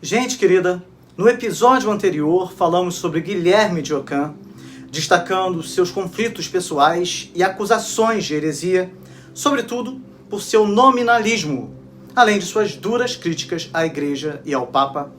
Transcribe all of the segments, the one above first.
Gente querida, no episódio anterior falamos sobre Guilherme de Ockham, destacando seus conflitos pessoais e acusações de heresia, sobretudo por seu nominalismo, além de suas duras críticas à Igreja e ao Papa,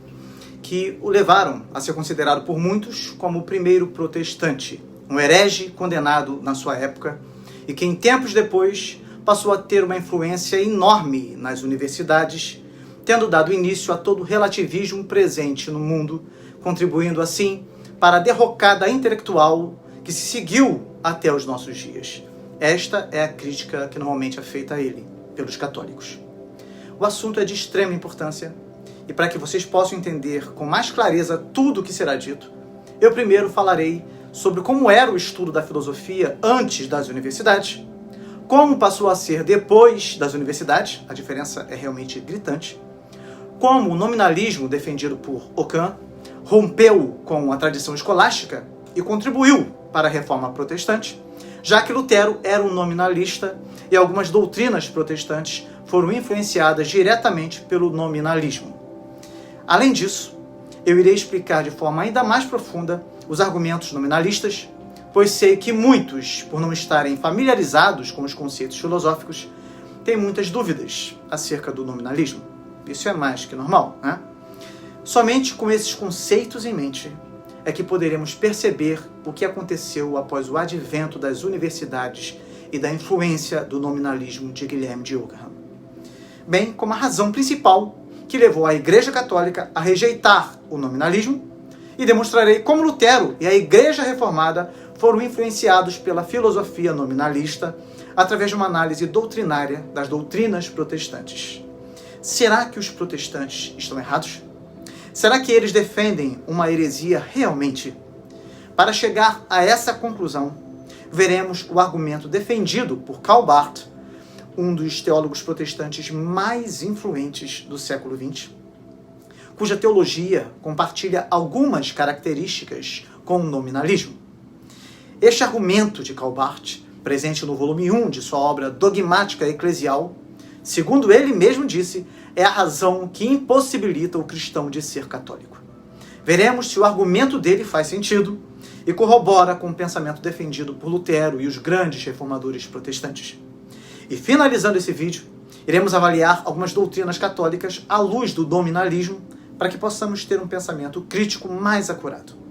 que o levaram a ser considerado por muitos como o primeiro protestante, um herege condenado na sua época, e que em tempos depois passou a ter uma influência enorme nas universidades, tendo dado início a todo o relativismo presente no mundo, contribuindo assim para a derrocada intelectual que se seguiu até os nossos dias. Esta é a crítica que normalmente é feita a ele, pelos católicos. O assunto é de extrema importância, e para que vocês possam entender com mais clareza tudo o que será dito, eu primeiro falarei sobre como era o estudo da filosofia antes das universidades, como passou a ser depois das universidades, a diferença é realmente gritante, como o nominalismo defendido por Ockham rompeu com a tradição escolástica e contribuiu para a reforma protestante, já que Lutero era um nominalista e algumas doutrinas protestantes foram influenciadas diretamente pelo nominalismo. Além disso, eu irei explicar de forma ainda mais profunda os argumentos nominalistas, pois sei que muitos, por não estarem familiarizados com os conceitos filosóficos, têm muitas dúvidas acerca do nominalismo. Isso é mais que normal, né? Somente com esses conceitos em mente é que poderemos perceber o que aconteceu após o advento das universidades e da influência do nominalismo de Guilherme de Ockham, bem como a razão principal que levou a Igreja Católica a rejeitar o nominalismo, e demonstrarei como Lutero e a Igreja Reformada foram influenciados pela filosofia nominalista através de uma análise doutrinária das doutrinas protestantes. Será que os protestantes estão errados? Será que eles defendem uma heresia realmente? Para chegar a essa conclusão, veremos o argumento defendido por Karl Barth, um dos teólogos protestantes mais influentes do século XX, cuja teologia compartilha algumas características com o nominalismo. Este argumento de Karl Barth, presente no volume 1 de sua obra Dogmática Eclesial, segundo ele mesmo disse, é a razão que impossibilita o cristão de ser católico. Veremos se o argumento dele faz sentido e corrobora com o pensamento defendido por Lutero e os grandes reformadores protestantes. E finalizando esse vídeo, iremos avaliar algumas doutrinas católicas à luz do nominalismo para que possamos ter um pensamento crítico mais acurado.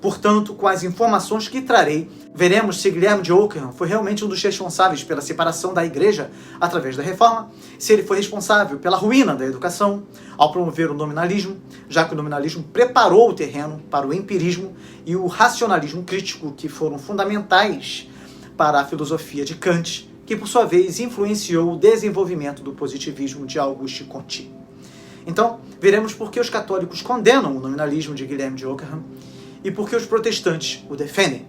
Portanto, com as informações que trarei, veremos se Guilherme de Ockham foi realmente um dos responsáveis pela separação da Igreja através da Reforma, se ele foi responsável pela ruína da educação ao promover o nominalismo, já que o nominalismo preparou o terreno para o empirismo e o racionalismo crítico, que foram fundamentais para a filosofia de Kant, que por sua vez influenciou o desenvolvimento do positivismo de Auguste Comte. Então, veremos por que os católicos condenam o nominalismo de Guilherme de Ockham e por que os protestantes o defendem.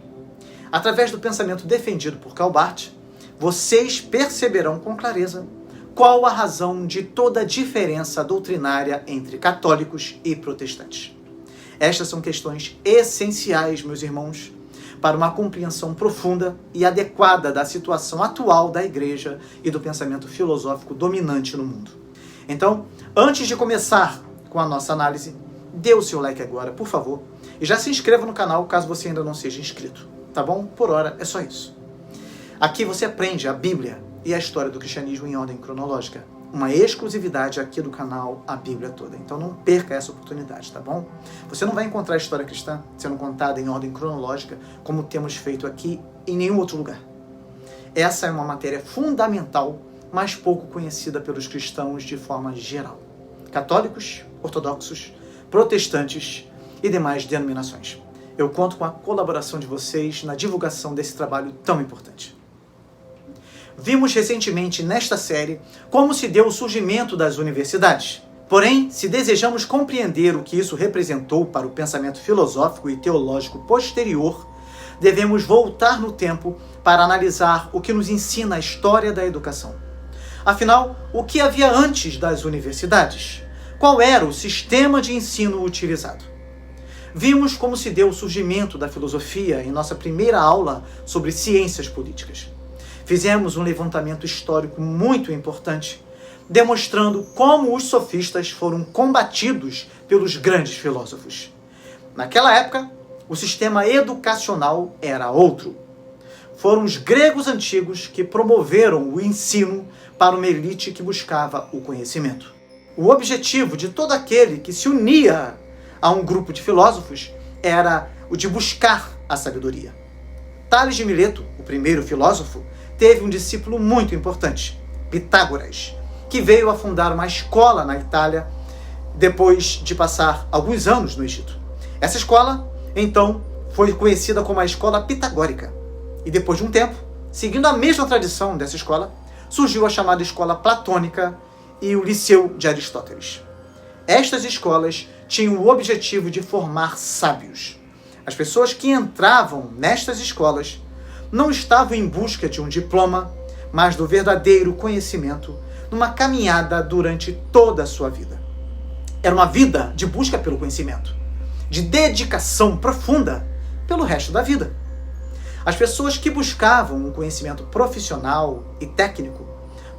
Através do pensamento defendido por Karl Barth, vocês perceberão com clareza qual a razão de toda a diferença doutrinária entre católicos e protestantes. Estas são questões essenciais, meus irmãos, para uma compreensão profunda e adequada da situação atual da Igreja e do pensamento filosófico dominante no mundo. Então, antes de começar com a nossa análise, dê o seu like agora, por favor, e já se inscreva no canal caso você ainda não seja inscrito, tá bom? Por hora é só isso. Aqui você aprende a Bíblia e a história do cristianismo em ordem cronológica. Uma exclusividade aqui do canal, a Bíblia toda. Então não perca essa oportunidade, tá bom? Você não vai encontrar a história cristã sendo contada em ordem cronológica, como temos feito aqui em nenhum outro lugar. Essa é uma matéria fundamental, mas pouco conhecida pelos cristãos de forma geral. Católicos, ortodoxos, protestantes e demais denominações. Eu conto com a colaboração de vocês na divulgação desse trabalho tão importante. Vimos recentemente nesta série como se deu o surgimento das universidades. Porém, se desejamos compreender o que isso representou para o pensamento filosófico e teológico posterior, devemos voltar no tempo para analisar o que nos ensina a história da educação. Afinal, o que havia antes das universidades? Qual era o sistema de ensino utilizado? Vimos como se deu o surgimento da filosofia em nossa primeira aula sobre ciências políticas. Fizemos um levantamento histórico muito importante demonstrando como os sofistas foram combatidos pelos grandes filósofos. Naquela época, o sistema educacional era outro. Foram os gregos antigos que promoveram o ensino para uma elite que buscava o conhecimento. O objetivo de todo aquele que se unia a um grupo de filósofos era o de buscar a sabedoria. Tales de Mileto, o primeiro filósofo, teve um discípulo muito importante, Pitágoras, que veio a fundar uma escola na Itália depois de passar alguns anos no Egito. Essa escola, então, foi conhecida como a Escola Pitagórica. E depois de um tempo, seguindo a mesma tradição dessa escola, surgiu a chamada Escola Platônica e o Liceu de Aristóteles. Estas escolas tinham o objetivo de formar sábios. As pessoas que entravam nestas escolas não estavam em busca de um diploma, mas do verdadeiro conhecimento, numa caminhada durante toda a sua vida. Era uma vida de busca pelo conhecimento, de dedicação profunda pelo resto da vida. As pessoas que buscavam um conhecimento profissional e técnico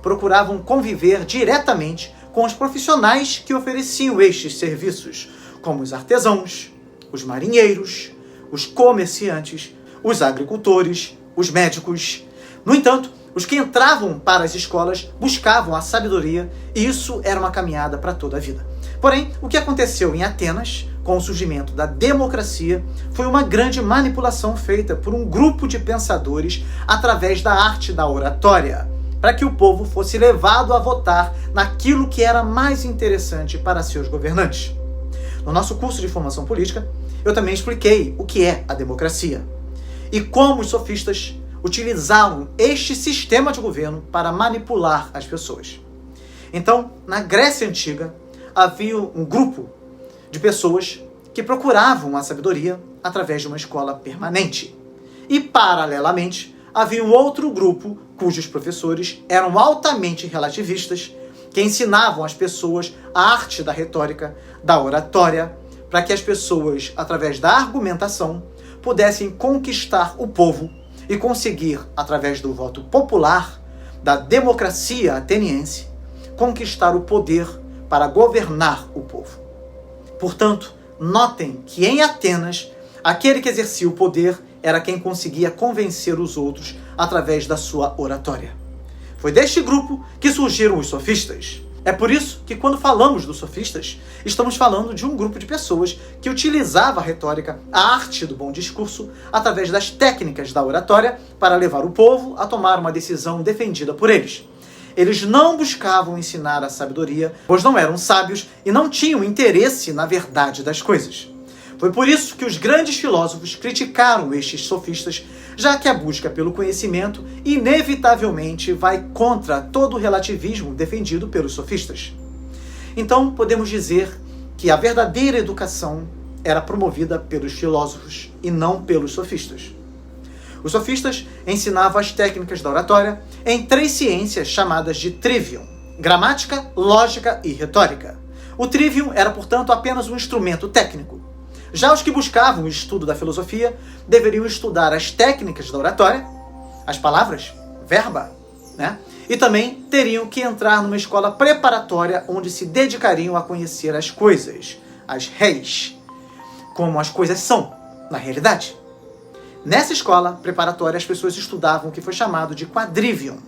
procuravam conviver diretamente com os profissionais que ofereciam estes serviços, como os artesãos, os marinheiros, os comerciantes, os agricultores, os médicos. No entanto, os que entravam para as escolas buscavam a sabedoria e isso era uma caminhada para toda a vida. Porém, o que aconteceu em Atenas, com o surgimento da democracia, foi uma grande manipulação feita por um grupo de pensadores através da arte da oratória, para que o povo fosse levado a votar naquilo que era mais interessante para seus governantes. No nosso curso de formação política, eu também expliquei o que é a democracia e como os sofistas utilizaram este sistema de governo para manipular as pessoas. Então, na Grécia Antiga, havia um grupo de pessoas que procuravam a sabedoria através de uma escola permanente. E, paralelamente, havia um outro grupo cujos professores eram altamente relativistas, que ensinavam às pessoas a arte da retórica, da oratória, para que as pessoas, através da argumentação, pudessem conquistar o povo e conseguir, através do voto popular, da democracia ateniense, conquistar o poder para governar o povo. Portanto, notem que em Atenas, aquele que exercia o poder era quem conseguia convencer os outros através da sua oratória. Foi deste grupo que surgiram os sofistas. É por isso que quando falamos dos sofistas, estamos falando de um grupo de pessoas que utilizava a retórica, a arte do bom discurso, através das técnicas da oratória para levar o povo a tomar uma decisão defendida por eles. Eles não buscavam ensinar a sabedoria, pois não eram sábios e não tinham interesse na verdade das coisas. Foi por isso que os grandes filósofos criticaram estes sofistas, já que a busca pelo conhecimento inevitavelmente vai contra todo o relativismo defendido pelos sofistas. Então, podemos dizer que a verdadeira educação era promovida pelos filósofos e não pelos sofistas. Os sofistas ensinavam as técnicas da oratória em 3 ciências chamadas de trivium: gramática, lógica e retórica. O trivium era, portanto, apenas um instrumento técnico. Já os que buscavam o estudo da filosofia deveriam estudar as técnicas da oratória, as palavras, verba, e também teriam que entrar numa escola preparatória onde se dedicariam a conhecer as coisas, as reis, como as coisas são, na realidade. Nessa escola preparatória, as pessoas estudavam o que foi chamado de quadrivium,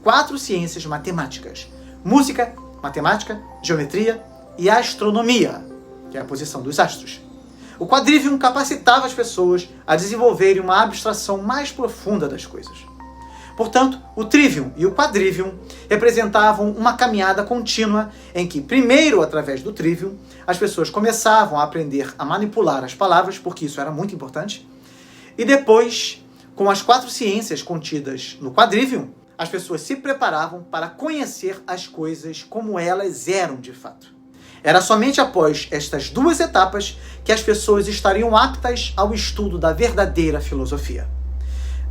4 ciências matemáticas: música, matemática, geometria e astronomia, que é a posição dos astros. O quadrivium capacitava as pessoas a desenvolverem uma abstração mais profunda das coisas. Portanto, o trivium e o quadrivium representavam uma caminhada contínua em que, primeiro, através do trivium, as pessoas começavam a aprender a manipular as palavras, porque isso era muito importante, e depois, com as 4 ciências contidas no quadrivium, as pessoas se preparavam para conhecer as coisas como elas eram de fato. Era somente após estas 2 etapas que as pessoas estariam aptas ao estudo da verdadeira filosofia.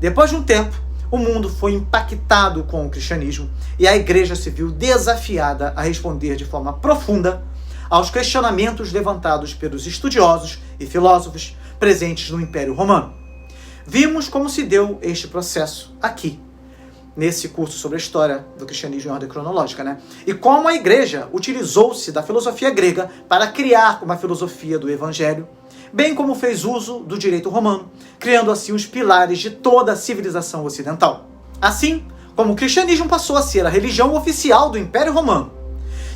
Depois de um tempo, o mundo foi impactado com o cristianismo e a igreja se viu desafiada a responder de forma profunda aos questionamentos levantados pelos estudiosos e filósofos presentes no Império Romano. Vimos como se deu este processo aqui, nesse curso sobre a história do cristianismo em ordem cronológica, né? E como a igreja utilizou-se da filosofia grega para criar uma filosofia do evangelho, bem como fez uso do direito romano, criando assim os pilares de toda a civilização ocidental. Assim como o cristianismo passou a ser a religião oficial do Império Romano,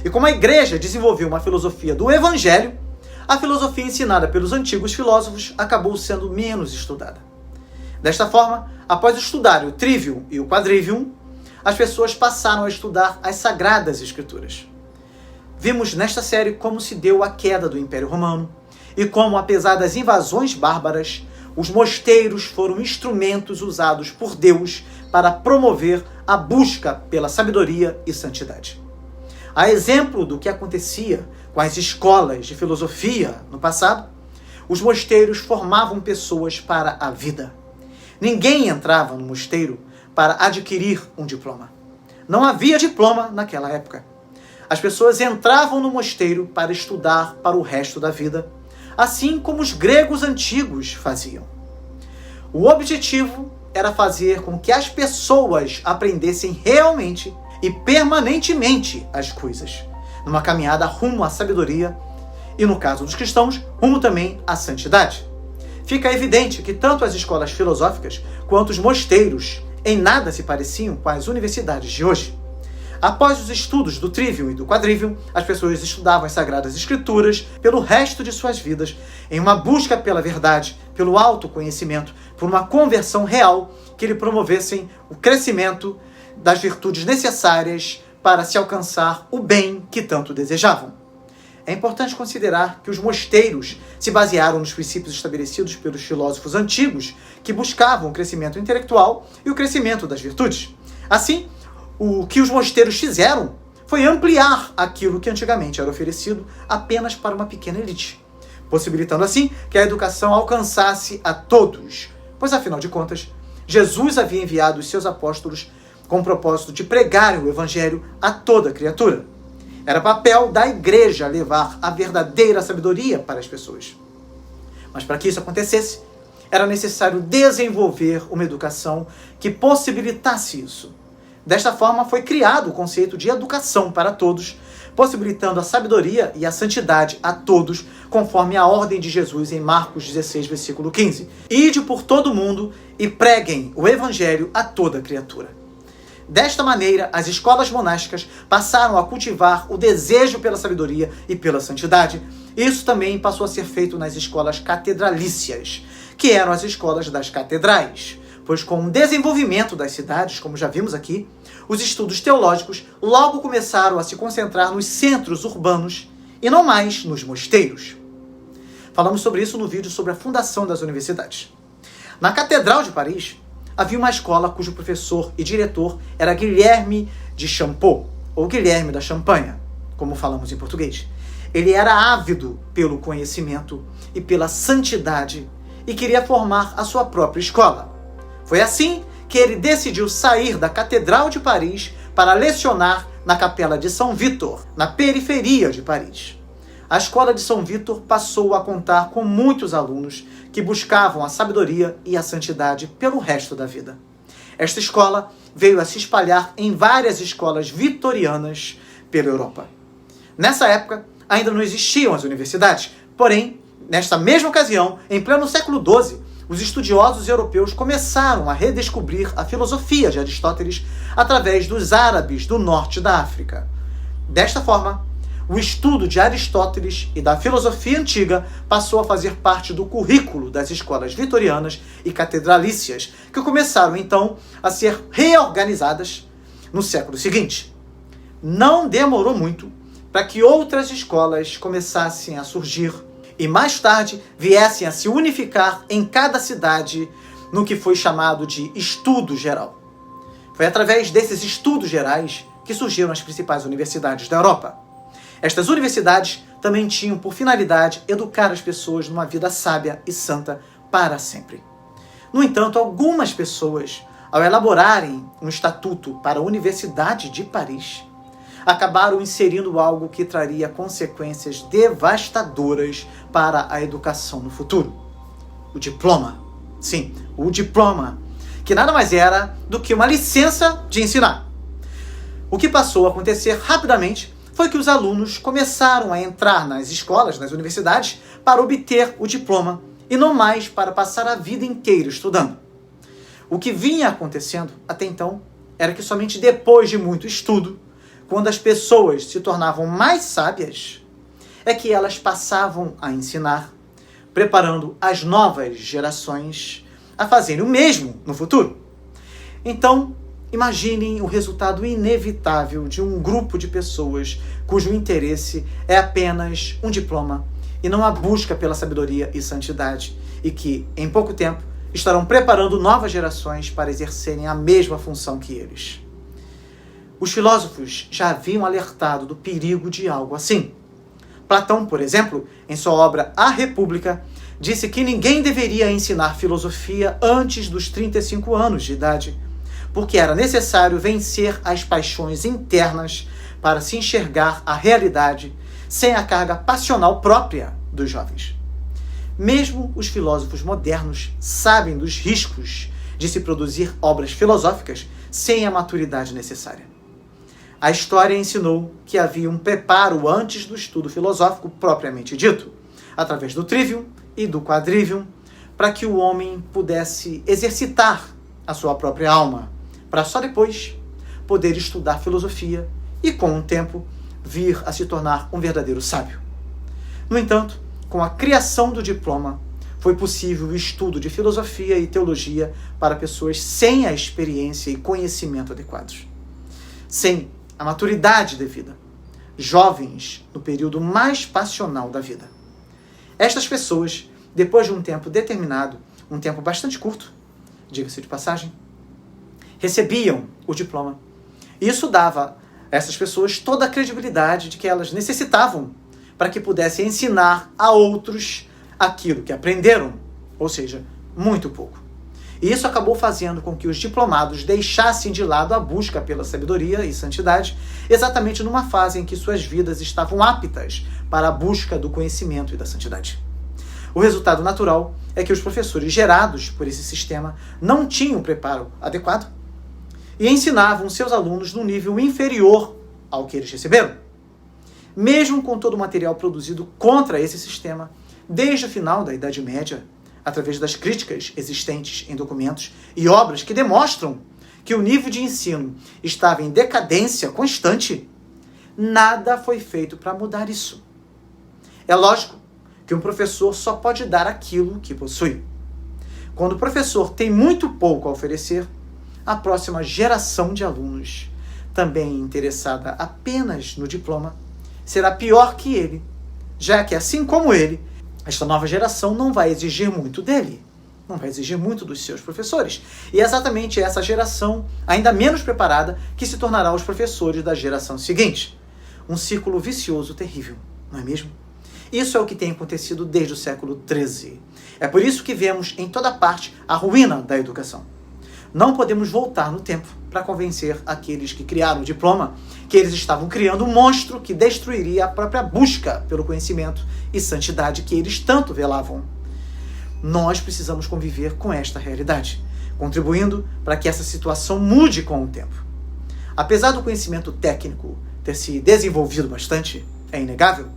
e como a igreja desenvolveu uma filosofia do evangelho, a filosofia ensinada pelos antigos filósofos acabou sendo menos estudada. Desta forma, após estudarem o Trivium e o Quadrivium, as pessoas passaram a estudar as Sagradas Escrituras. Vimos nesta série como se deu a queda do Império Romano e como, apesar das invasões bárbaras, os mosteiros foram instrumentos usados por Deus para promover a busca pela sabedoria e santidade. A exemplo do que acontecia com as escolas de filosofia no passado, os mosteiros formavam pessoas para a vida. Ninguém entrava no mosteiro para adquirir um diploma. Não havia diploma naquela época. As pessoas entravam no mosteiro para estudar para o resto da vida, assim como os gregos antigos faziam. O objetivo era fazer com que as pessoas aprendessem realmente e permanentemente as coisas, numa caminhada rumo à sabedoria e, no caso dos cristãos, rumo também à santidade. Fica evidente que tanto as escolas filosóficas quanto os mosteiros em nada se pareciam com as universidades de hoje. Após os estudos do Trivium e do Quadrivium, as pessoas estudavam as Sagradas Escrituras pelo resto de suas vidas, em uma busca pela verdade, pelo autoconhecimento, por uma conversão real que lhe promovessem o crescimento das virtudes necessárias para se alcançar o bem que tanto desejavam. É importante considerar que os mosteiros se basearam nos princípios estabelecidos pelos filósofos antigos que buscavam o crescimento intelectual e o crescimento das virtudes. Assim, o que os mosteiros fizeram foi ampliar aquilo que antigamente era oferecido apenas para uma pequena elite, possibilitando assim que a educação alcançasse a todos, pois afinal de contas, Jesus havia enviado os seus apóstolos com o propósito de pregarem o evangelho a toda criatura. Era papel da igreja levar a verdadeira sabedoria para as pessoas. Mas para que isso acontecesse, era necessário desenvolver uma educação que possibilitasse isso. Desta forma, foi criado o conceito de educação para todos, possibilitando a sabedoria e a santidade a todos, conforme a ordem de Jesus em Marcos 16, versículo 15. Ide por todo o mundo e preguem o evangelho a toda criatura. Desta maneira, as escolas monásticas passaram a cultivar o desejo pela sabedoria e pela santidade. Isso também passou a ser feito nas escolas catedralícias, que eram as escolas das catedrais, pois com o desenvolvimento das cidades, como já vimos aqui, os estudos teológicos logo começaram a se concentrar nos centros urbanos e não mais nos mosteiros. Falamos sobre isso no vídeo sobre a fundação das universidades. Na Catedral de Paris, havia uma escola cujo professor e diretor era Guilherme de Champeaux, ou Guilherme da Champanha, como falamos em português. Ele era ávido pelo conhecimento e pela santidade e queria formar a sua própria escola. Foi assim que ele decidiu sair da Catedral de Paris para lecionar na Capela de São Vitor, na periferia de Paris. A escola de São Vitor passou a contar com muitos alunos que buscavam a sabedoria e a santidade pelo resto da vida. Esta escola veio a se espalhar em várias escolas vitorianas pela Europa. Nessa época, ainda não existiam as universidades, porém, nesta mesma ocasião, em pleno século XII, os estudiosos europeus começaram a redescobrir a filosofia de Aristóteles através dos árabes do norte da África. Desta forma, o estudo de Aristóteles e da filosofia antiga passou a fazer parte do currículo das escolas vitorianas e catedralícias, que começaram então a ser reorganizadas no século seguinte. Não demorou muito para que outras escolas começassem a surgir e mais tarde viessem a se unificar em cada cidade no que foi chamado de estudo geral. Foi através desses estudos gerais que surgiram as principais universidades da Europa. Estas universidades também tinham por finalidade educar as pessoas numa vida sábia e santa para sempre. No entanto, algumas pessoas, ao elaborarem um estatuto para a Universidade de Paris, acabaram inserindo algo que traria consequências devastadoras para a educação no futuro. O diploma. Sim, o diploma, que nada mais era do que uma licença de ensinar. O que passou a acontecer rapidamente foi que os alunos começaram a entrar nas escolas, nas universidades, para obter o diploma e não mais para passar a vida inteira estudando. O que vinha acontecendo até então era que somente depois de muito estudo, quando as pessoas se tornavam mais sábias, é que elas passavam a ensinar, preparando as novas gerações a fazerem o mesmo no futuro. Então, imaginem o resultado inevitável de um grupo de pessoas cujo interesse é apenas um diploma e não a busca pela sabedoria e santidade, e que, em pouco tempo, estarão preparando novas gerações para exercerem a mesma função que eles. Os filósofos já haviam alertado do perigo de algo assim. Platão, por exemplo, em sua obra A República, disse que ninguém deveria ensinar filosofia antes dos 35 anos de idade, porque era necessário vencer as paixões internas para se enxergar a realidade sem a carga passional própria dos jovens. Mesmo os filósofos modernos sabem dos riscos de se produzir obras filosóficas sem a maturidade necessária. A história ensinou que havia um preparo antes do estudo filosófico propriamente dito, através do trivium e do quadrivium, para que o homem pudesse exercitar a sua própria alma, para só depois poder estudar filosofia e, com o tempo, vir a se tornar um verdadeiro sábio. No entanto, com a criação do diploma, foi possível o estudo de filosofia e teologia para pessoas sem a experiência e conhecimento adequados, sem a maturidade devida, jovens no período mais passional da vida. Estas pessoas, depois de um tempo determinado, um tempo bastante curto, diga-se de passagem, recebiam o diploma. Isso dava a essas pessoas toda a credibilidade de que elas necessitavam para que pudessem ensinar a outros aquilo que aprenderam, ou seja, muito pouco. E isso acabou fazendo com que os diplomados deixassem de lado a busca pela sabedoria e santidade, exatamente numa fase em que suas vidas estavam aptas para a busca do conhecimento e da santidade. O resultado natural é que os professores gerados por esse sistema não tinham preparo adequado e ensinavam seus alunos num nível inferior ao que eles receberam. Mesmo com todo o material produzido contra esse sistema, desde o final da Idade Média, através das críticas existentes em documentos e obras que demonstram que o nível de ensino estava em decadência constante, nada foi feito para mudar isso. É lógico que um professor só pode dar aquilo que possui. Quando o professor tem muito pouco a oferecer, a próxima geração de alunos, também interessada apenas no diploma, será pior que ele, já que, assim como ele, esta nova geração não vai exigir muito dele, não vai exigir muito dos seus professores. E é exatamente essa geração, ainda menos preparada, que se tornará os professores da geração seguinte. Um círculo vicioso terrível, não é mesmo? Isso é o que tem acontecido desde o século XIII. É por isso que vemos em toda parte a ruína da educação. Não podemos voltar no tempo para convencer aqueles que criaram o diploma que eles estavam criando um monstro que destruiria a própria busca pelo conhecimento e santidade que eles tanto velavam. Nós precisamos conviver com esta realidade, contribuindo para que essa situação mude com o tempo. Apesar do conhecimento técnico ter se desenvolvido bastante, é inegável,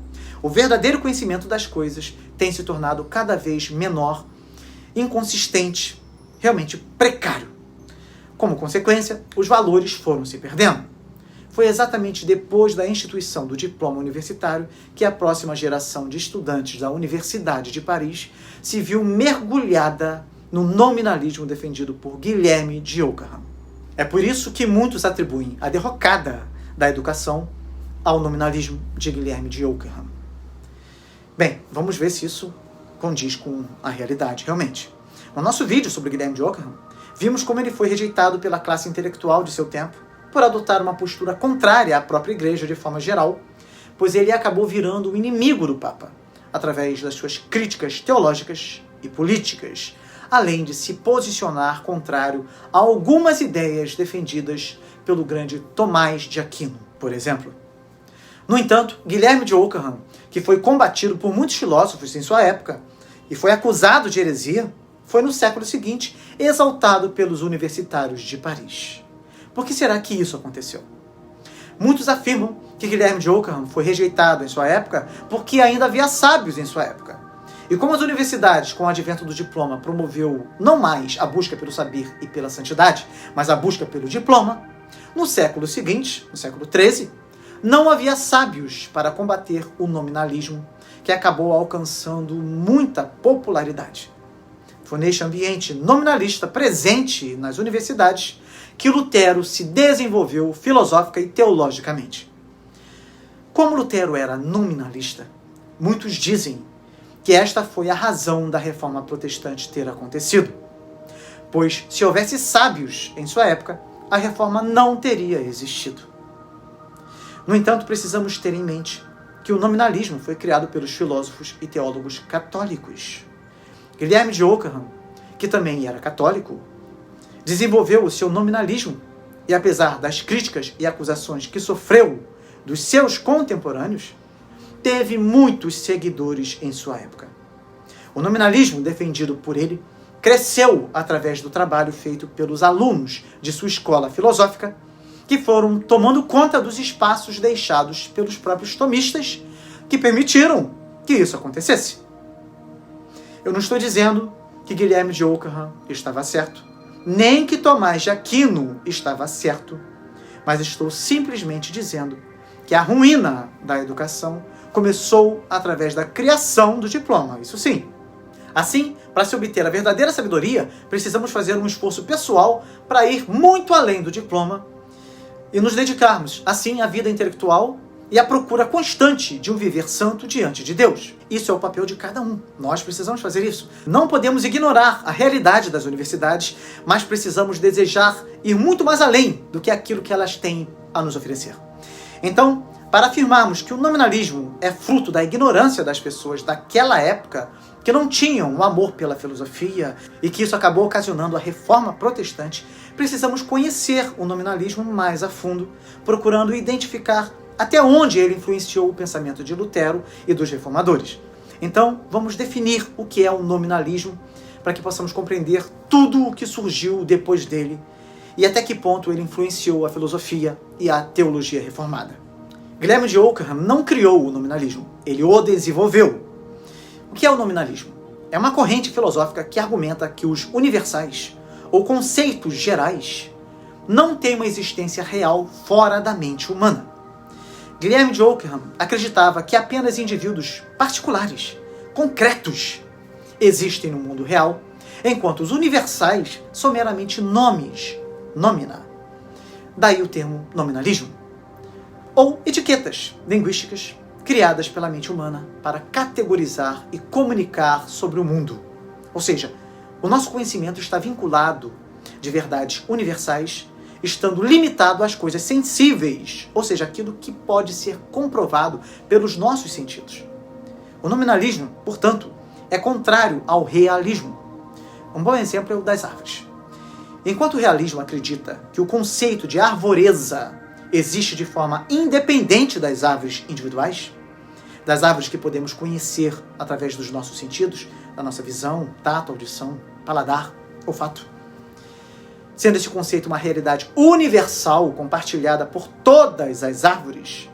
o verdadeiro conhecimento das coisas tem se tornado cada vez menor, inconsistente, realmente precário. Como consequência, os valores foram se perdendo. Foi exatamente depois da instituição do diploma universitário que a próxima geração de estudantes da Universidade de Paris se viu mergulhada no nominalismo defendido por Guilherme de Ockham. É por isso que muitos atribuem a derrocada da educação ao nominalismo de Guilherme de Ockham. Bem, vamos ver se isso condiz com a realidade realmente. No nosso vídeo sobre Guilherme de Ockham, vimos como ele foi rejeitado pela classe intelectual de seu tempo por adotar uma postura contrária à própria igreja de forma geral, pois ele acabou virando o inimigo do Papa, através das suas críticas teológicas e políticas, além de se posicionar contrário a algumas ideias defendidas pelo grande Tomás de Aquino, por exemplo. No entanto, Guilherme de Ockham, que foi combatido por muitos filósofos em sua época e foi acusado de heresia, foi no século seguinte exaltado pelos universitários de Paris. Por que será que isso aconteceu? Muitos afirmam que Guilherme de Ockham foi rejeitado em sua época porque ainda havia sábios em sua época. E como as universidades, com o advento do diploma, promoveu não mais a busca pelo saber e pela santidade, mas a busca pelo diploma, no século seguinte, no século XIII, não havia sábios para combater o nominalismo, que acabou alcançando muita popularidade. Foi neste ambiente nominalista presente nas universidades que Lutero se desenvolveu filosófica e teologicamente. Como Lutero era nominalista, muitos dizem que esta foi a razão da reforma protestante ter acontecido. Pois, se houvesse sábios em sua época, a reforma não teria existido. No entanto, precisamos ter em mente que o nominalismo foi criado pelos filósofos e teólogos católicos. Guilherme de Ockham, que também era católico, desenvolveu o seu nominalismo e, apesar das críticas e acusações que sofreu dos seus contemporâneos, teve muitos seguidores em sua época. O nominalismo defendido por ele cresceu através do trabalho feito pelos alunos de sua escola filosófica, que foram tomando conta dos espaços deixados pelos próprios tomistas, que permitiram que isso acontecesse. Eu não estou dizendo que Guilherme de Ockham estava certo, nem que Tomás de Aquino estava certo, mas estou simplesmente dizendo que a ruína da educação começou através da criação do diploma, isso sim. Assim, para se obter a verdadeira sabedoria, precisamos fazer um esforço pessoal para ir muito além do diploma e nos dedicarmos, assim, à vida intelectual e à procura constante de um viver santo diante de Deus. Isso é o papel de cada um. Nós precisamos fazer isso. Não podemos ignorar a realidade das universidades, mas precisamos desejar ir muito mais além do que aquilo que elas têm a nos oferecer. Então, para afirmarmos que o nominalismo é fruto da ignorância das pessoas daquela época, que não tinham um amor pela filosofia e que isso acabou ocasionando a reforma protestante, precisamos conhecer o nominalismo mais a fundo, procurando identificar até onde ele influenciou o pensamento de Lutero e dos reformadores. Então, vamos definir o que é o nominalismo, para que possamos compreender tudo o que surgiu depois dele e até que ponto ele influenciou a filosofia e a teologia reformada. Guilherme de Ockham não criou o nominalismo, ele o desenvolveu. O que é o nominalismo? É uma corrente filosófica que argumenta que os universais, ou conceitos gerais, não têm uma existência real fora da mente humana. Guilherme de Ockham acreditava que apenas indivíduos particulares, concretos, existem no mundo real, enquanto os universais são meramente nomes, nomina. Daí o termo nominalismo. Ou etiquetas linguísticas criadas pela mente humana para categorizar e comunicar sobre o mundo. Ou seja, o nosso conhecimento está vinculado de verdades universais, estando limitado às coisas sensíveis, ou seja, aquilo que pode ser comprovado pelos nossos sentidos. O nominalismo, portanto, é contrário ao realismo. Um bom exemplo é o das árvores. Enquanto o realismo acredita que o conceito de arvoreza existe de forma independente das árvores individuais, das árvores que podemos conhecer através dos nossos sentidos, da nossa visão, tato, audição, paladar, olfato. Sendo esse conceito uma realidade universal compartilhada por todas as árvores,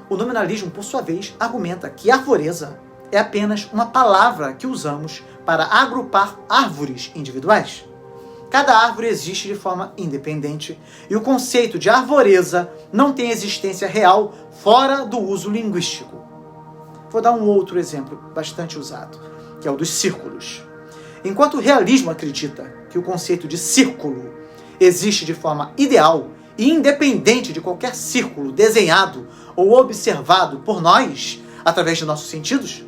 o nominalismo, por sua vez, argumenta que arvoreza é apenas uma palavra que usamos para agrupar árvores individuais. Cada árvore existe de forma independente e o conceito de arvoreza não tem existência real fora do uso linguístico. Vou dar um outro exemplo bastante usado, que é o dos círculos. Enquanto o realismo acredita que o conceito de círculo existe de forma ideal e independente de qualquer círculo desenhado ou observado por nós através de nossos sentidos,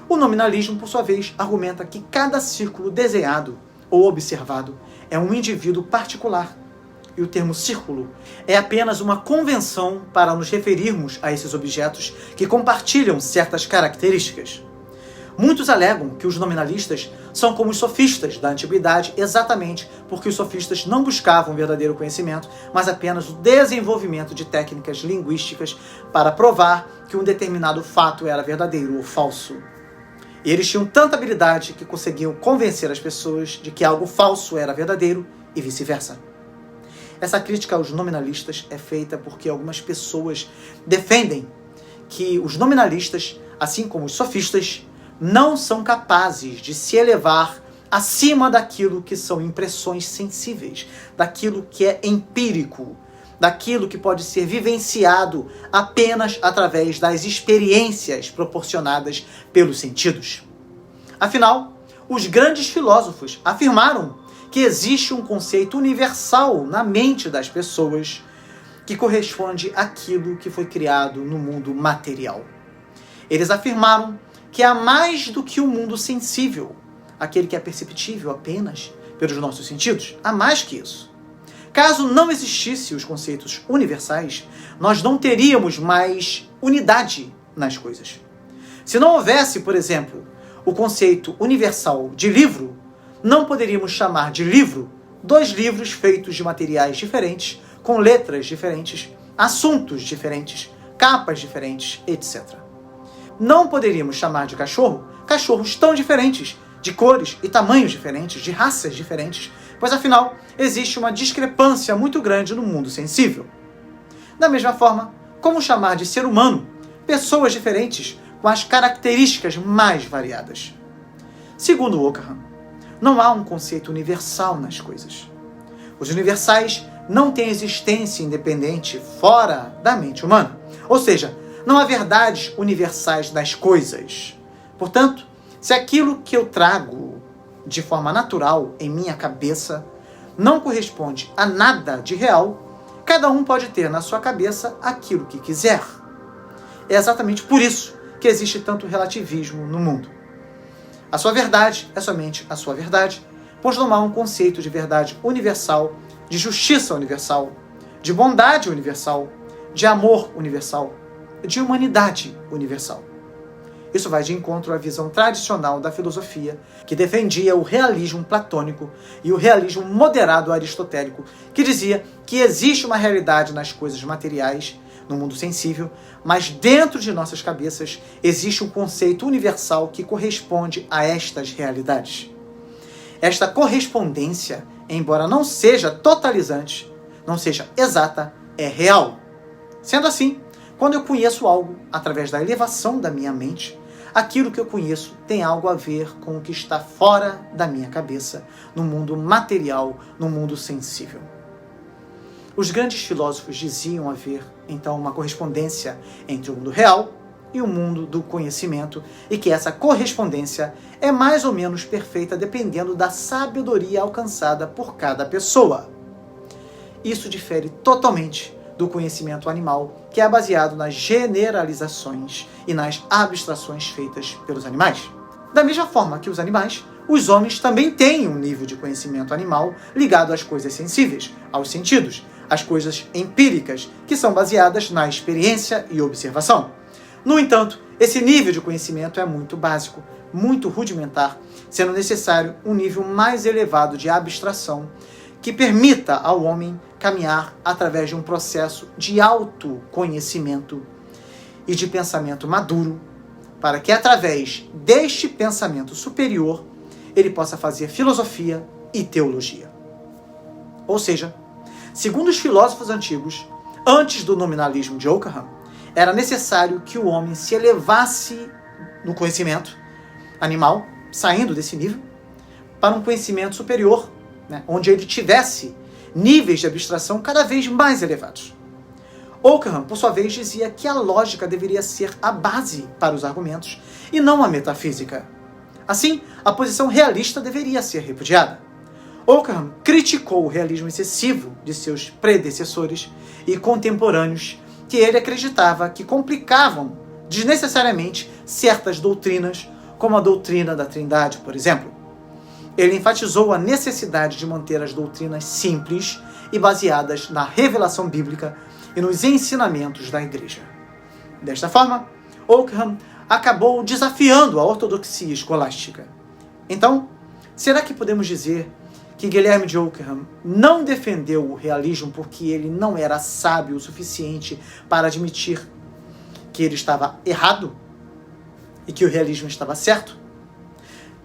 o nominalismo, por sua vez, argumenta que cada círculo desenhado ou observado é um indivíduo particular. E o termo círculo é apenas uma convenção para nos referirmos a esses objetos que compartilham certas características. Muitos alegam que os nominalistas são como os sofistas da antiguidade exatamente porque os sofistas não buscavam verdadeiro conhecimento, mas apenas o desenvolvimento de técnicas linguísticas para provar que um determinado fato era verdadeiro ou falso. E eles tinham tanta habilidade que conseguiam convencer as pessoas de que algo falso era verdadeiro e vice-versa. Essa crítica aos nominalistas é feita porque algumas pessoas defendem que os nominalistas, assim como os sofistas, não são capazes de se elevar acima daquilo que são impressões sensíveis, daquilo que é empírico, daquilo que pode ser vivenciado apenas através das experiências proporcionadas pelos sentidos. Afinal, os grandes filósofos afirmaram que existe um conceito universal na mente das pessoas que corresponde àquilo que foi criado no mundo material. Eles afirmaram que há mais do que o mundo sensível, aquele que é perceptível apenas pelos nossos sentidos. Há mais que isso. Caso não existissem os conceitos universais, nós não teríamos mais unidade nas coisas. Se não houvesse, por exemplo, o conceito universal de livro, não poderíamos chamar de livro dois livros feitos de materiais diferentes, com letras diferentes, assuntos diferentes, capas diferentes, etc. Não poderíamos chamar de cachorro cachorros tão diferentes, de cores e tamanhos diferentes, de raças diferentes, pois afinal existe uma discrepância muito grande no mundo sensível. Da mesma forma, como chamar de ser humano pessoas diferentes com as características mais variadas? Segundo Occam, não há um conceito universal nas coisas. Os universais não têm existência independente fora da mente humana. Ou seja, não há verdades universais das coisas. Portanto, se aquilo que eu trago de forma natural em minha cabeça não corresponde a nada de real, cada um pode ter na sua cabeça aquilo que quiser. É exatamente por isso que existe tanto relativismo no mundo. A sua verdade é somente a sua verdade, pois não há um conceito de verdade universal, de justiça universal, de bondade universal, de amor universal, de humanidade universal. Isso vai de encontro à visão tradicional da filosofia, que defendia o realismo platônico e o realismo moderado aristotélico, que dizia que existe uma realidade nas coisas materiais, no mundo sensível, mas dentro de nossas cabeças existe um conceito universal que corresponde a estas realidades. Esta correspondência, embora não seja totalizante, não seja exata, é real. Sendo assim, quando eu conheço algo através da elevação da minha mente, aquilo que eu conheço tem algo a ver com o que está fora da minha cabeça, no mundo material, no mundo sensível. Os grandes filósofos diziam haver, então, uma correspondência entre o mundo real e o mundo do conhecimento, e que essa correspondência é mais ou menos perfeita dependendo da sabedoria alcançada por cada pessoa. Isso difere totalmente do conhecimento animal, que é baseado nas generalizações e nas abstrações feitas pelos animais. Da mesma forma que os animais, os homens também têm um nível de conhecimento animal ligado às coisas sensíveis, aos sentidos, às coisas empíricas, que são baseadas na experiência e observação. No entanto, esse nível de conhecimento é muito básico, muito rudimentar, sendo necessário um nível mais elevado de abstração que permita ao homem caminhar através de um processo de autoconhecimento e de pensamento maduro, para que através deste pensamento superior ele possa fazer filosofia e teologia. Ou seja, segundo os filósofos antigos, antes do nominalismo de Occam, era necessário que o homem se elevasse no conhecimento animal, saindo desse nível, para um conhecimento superior, onde ele tivesse níveis de abstração cada vez mais elevados. Occam, por sua vez, dizia que a lógica deveria ser a base para os argumentos e não a metafísica. Assim, a posição realista deveria ser repudiada. Occam criticou o realismo excessivo de seus predecessores e contemporâneos, que ele acreditava que complicavam desnecessariamente certas doutrinas, como a doutrina da Trindade, por exemplo. Ele enfatizou a necessidade de manter as doutrinas simples e baseadas na revelação bíblica e nos ensinamentos da Igreja. Desta forma, Occam acabou desafiando a ortodoxia escolástica. Então, será que podemos dizer que Guilherme de Occam não defendeu o realismo porque ele não era sábio o suficiente para admitir que ele estava errado e que o realismo estava certo?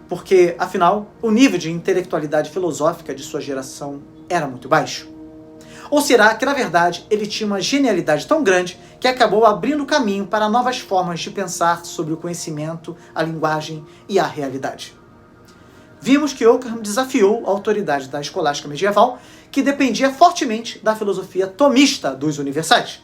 porque, afinal, o nível de intelectualidade filosófica de sua geração era muito baixo? Ou será que, na verdade, ele tinha uma genialidade tão grande que acabou abrindo caminho para novas formas de pensar sobre o conhecimento, a linguagem e a realidade? Vimos que Occam desafiou a autoridade da escolástica medieval, que dependia fortemente da filosofia tomista dos universais.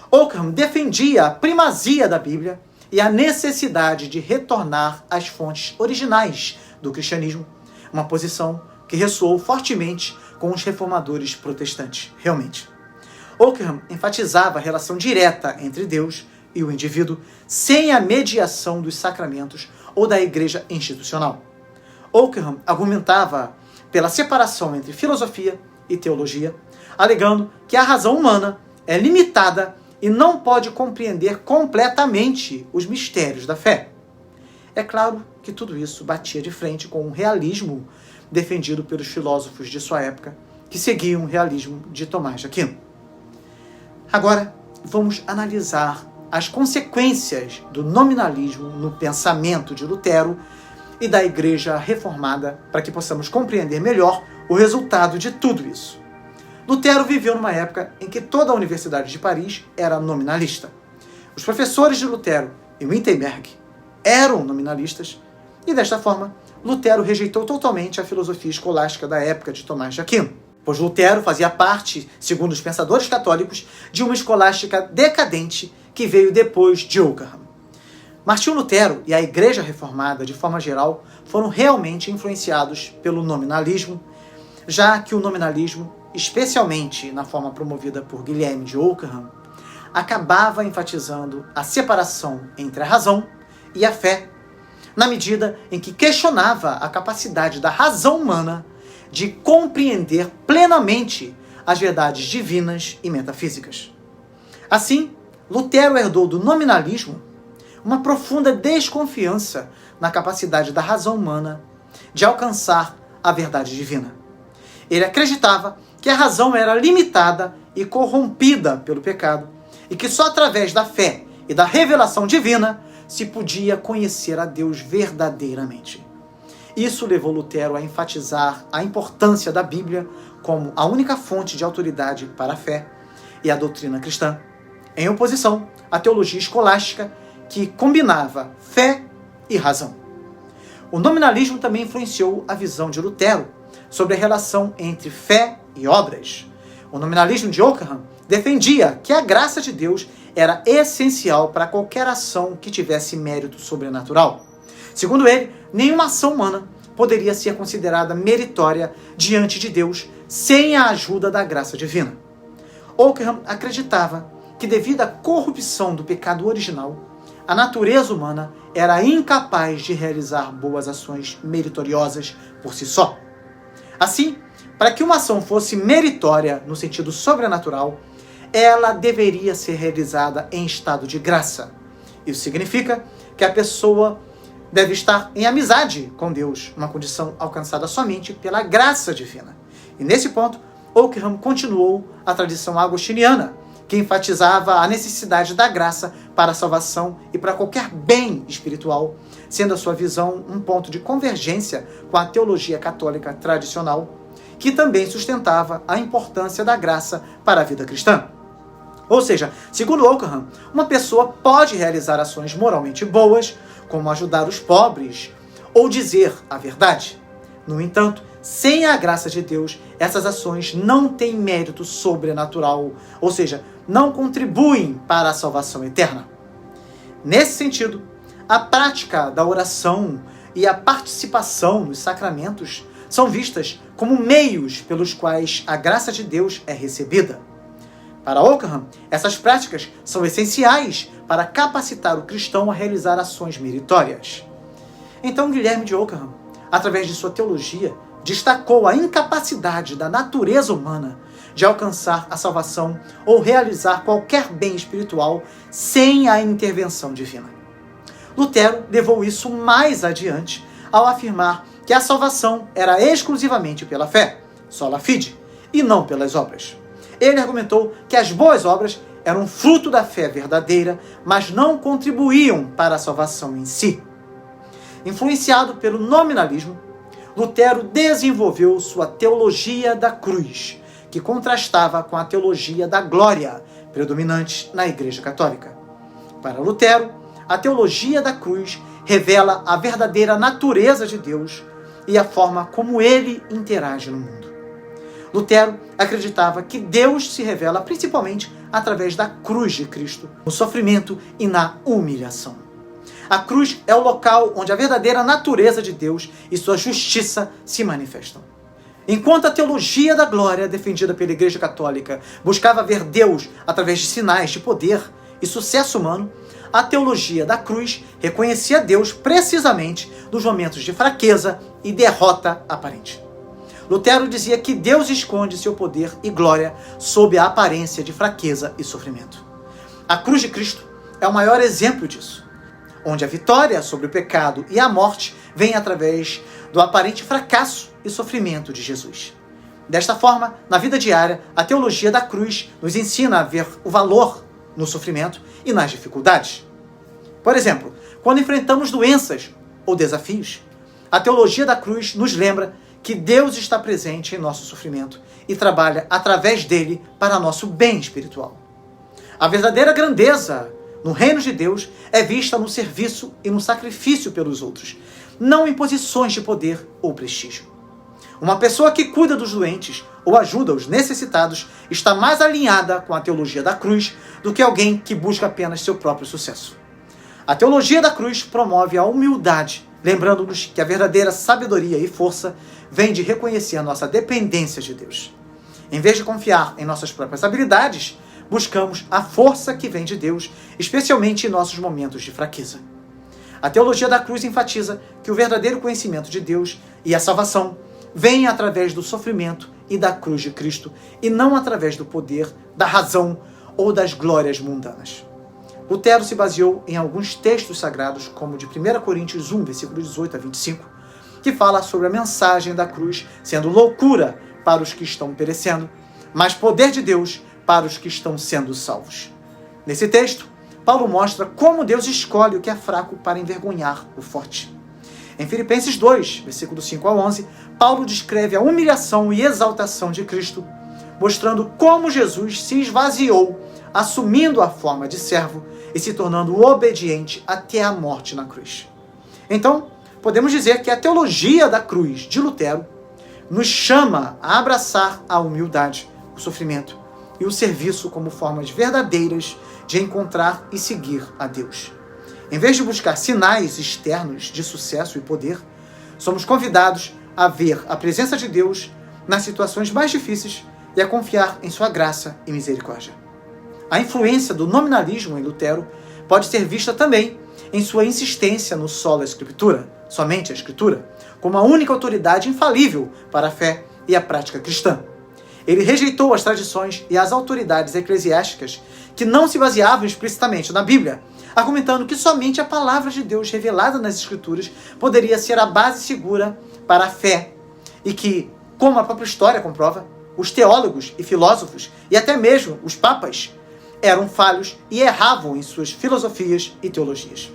Occam defendia a primazia da Bíblia e a necessidade de retornar às fontes originais do cristianismo, uma posição que ressoou fortemente com os reformadores protestantes, realmente. Occam enfatizava a relação direta entre Deus e o indivíduo, sem a mediação dos sacramentos ou da igreja institucional. Occam argumentava pela separação entre filosofia e teologia, alegando que a razão humana é limitada e não pode compreender completamente os mistérios da fé. É claro que tudo isso batia de frente com o realismo defendido pelos filósofos de sua época, que seguiam o realismo de Tomás de Aquino. Agora, vamos analisar as consequências do nominalismo no pensamento de Lutero e da Igreja Reformada, para que possamos compreender melhor o resultado de tudo isso. Lutero viveu numa época em que toda a Universidade de Paris era nominalista. Os professores de Lutero e Wittenberg eram nominalistas, e desta forma, Lutero rejeitou totalmente a filosofia escolástica da época de Tomás de Aquino, pois Lutero fazia parte, segundo os pensadores católicos, de uma escolástica decadente que veio depois de Occam. Martinho Lutero e a Igreja Reformada, de forma geral, foram realmente influenciados pelo nominalismo, já que o nominalismo, especialmente na forma promovida por Guilherme de Ockham, acabava enfatizando a separação entre a razão e a fé, na medida em que questionava a capacidade da razão humana de compreender plenamente as verdades divinas e metafísicas. Assim, Lutero herdou do nominalismo uma profunda desconfiança na capacidade da razão humana de alcançar a verdade divina. Ele acreditava que a razão era limitada e corrompida pelo pecado, e que só através da fé e da revelação divina se podia conhecer a Deus verdadeiramente. Isso levou Lutero a enfatizar a importância da Bíblia como a única fonte de autoridade para a fé e a doutrina cristã, em oposição à teologia escolástica que combinava fé e razão. O nominalismo também influenciou a visão de Lutero sobre a relação entre fé e obras. O nominalismo de Occam defendia que a graça de Deus era essencial para qualquer ação que tivesse mérito sobrenatural. Segundo ele, nenhuma ação humana poderia ser considerada meritória diante de Deus sem a ajuda da graça divina. Occam acreditava que, devido à corrupção do pecado original, a natureza humana era incapaz de realizar boas ações meritoriosas por si só. Assim, para que uma ação fosse meritória no sentido sobrenatural, ela deveria ser realizada em estado de graça. Isso significa que a pessoa deve estar em amizade com Deus, uma condição alcançada somente pela graça divina. E nesse ponto, Occam continuou a tradição agostiniana, que enfatizava a necessidade da graça para a salvação e para qualquer bem espiritual, sendo a sua visão um ponto de convergência com a teologia católica tradicional, que também sustentava a importância da graça para a vida cristã. Ou seja, segundo Occam, uma pessoa pode realizar ações moralmente boas, como ajudar os pobres ou dizer a verdade. No entanto, sem a graça de Deus, essas ações não têm mérito sobrenatural, ou seja, não contribuem para a salvação eterna. Nesse sentido, a prática da oração e a participação nos sacramentos são vistas como meios pelos quais a graça de Deus é recebida. Para Occam, essas práticas são essenciais para capacitar o cristão a realizar ações meritórias. Então, Guilherme de Occam, através de sua teologia, destacou a incapacidade da natureza humana de alcançar a salvação ou realizar qualquer bem espiritual sem a intervenção divina. Lutero levou isso mais adiante ao afirmar que a salvação era exclusivamente pela fé, sola fide, e não pelas obras. Ele argumentou que as boas obras eram fruto da fé verdadeira, mas não contribuíam para a salvação em si. Influenciado pelo nominalismo, Lutero desenvolveu sua teologia da cruz, que contrastava com a teologia da glória, predominante na Igreja Católica. Para Lutero, a teologia da cruz revela a verdadeira natureza de Deus e a forma como ele interage no mundo. Lutero acreditava que Deus se revela principalmente através da cruz de Cristo, no sofrimento e na humilhação. A cruz é o local onde a verdadeira natureza de Deus e sua justiça se manifestam. Enquanto a teologia da glória, defendida pela Igreja Católica, buscava ver Deus através de sinais de poder e sucesso humano, a teologia da cruz reconhecia Deus precisamente nos momentos de fraqueza e derrota aparente. Lutero dizia que Deus esconde seu poder e glória sob a aparência de fraqueza e sofrimento. A cruz de Cristo é o maior exemplo disso, onde a vitória sobre o pecado e a morte vem através do aparente fracasso e sofrimento de Jesus. Desta forma, na vida diária, a teologia da cruz nos ensina a ver o valor no sofrimento e nas dificuldades. Por exemplo, quando enfrentamos doenças ou desafios, a teologia da cruz nos lembra que Deus está presente em nosso sofrimento e trabalha através dele para nosso bem espiritual. A verdadeira grandeza no reino de Deus é vista no serviço e no sacrifício pelos outros, não em posições de poder ou prestígio. Uma pessoa que cuida dos doentes ou ajuda os necessitados está mais alinhada com a teologia da cruz do que alguém que busca apenas seu próprio sucesso. A teologia da cruz promove a humildade, lembrando-nos que a verdadeira sabedoria e força vem de reconhecer a nossa dependência de Deus. Em vez de confiar em nossas próprias habilidades, buscamos a força que vem de Deus, especialmente em nossos momentos de fraqueza. A teologia da cruz enfatiza que o verdadeiro conhecimento de Deus e a salvação vem através do sofrimento e da cruz de Cristo, e não através do poder, da razão ou das glórias mundanas. Lutero se baseou em alguns textos sagrados, como de 1 Coríntios 1, versículos 18 a 25, que fala sobre a mensagem da cruz sendo loucura para os que estão perecendo, mas poder de Deus para os que estão sendo salvos. Nesse texto, Paulo mostra como Deus escolhe o que é fraco para envergonhar o forte. Em Filipenses 2, versículos 5 a 11, Paulo descreve a humilhação e exaltação de Cristo, mostrando como Jesus se esvaziou, assumindo a forma de servo e se tornando obediente até a morte na cruz. Então, podemos dizer que a teologia da cruz de Lutero nos chama a abraçar a humildade, o sofrimento e o serviço como formas verdadeiras de encontrar e seguir a Deus. Em vez de buscar sinais externos de sucesso e poder, somos convidados a ver a presença de Deus nas situações mais difíceis e a confiar em sua graça e misericórdia. A influência do nominalismo em Lutero pode ser vista também em sua insistência no sola Escritura, somente a Escritura, como a única autoridade infalível para a fé e a prática cristã. Ele rejeitou as tradições e as autoridades eclesiásticas que não se baseavam explicitamente na Bíblia, argumentando que somente a palavra de Deus revelada nas Escrituras poderia ser a base segura para a fé e que, como a própria história comprova, os teólogos e filósofos, e até mesmo os papas, eram falhos e erravam em suas filosofias e teologias.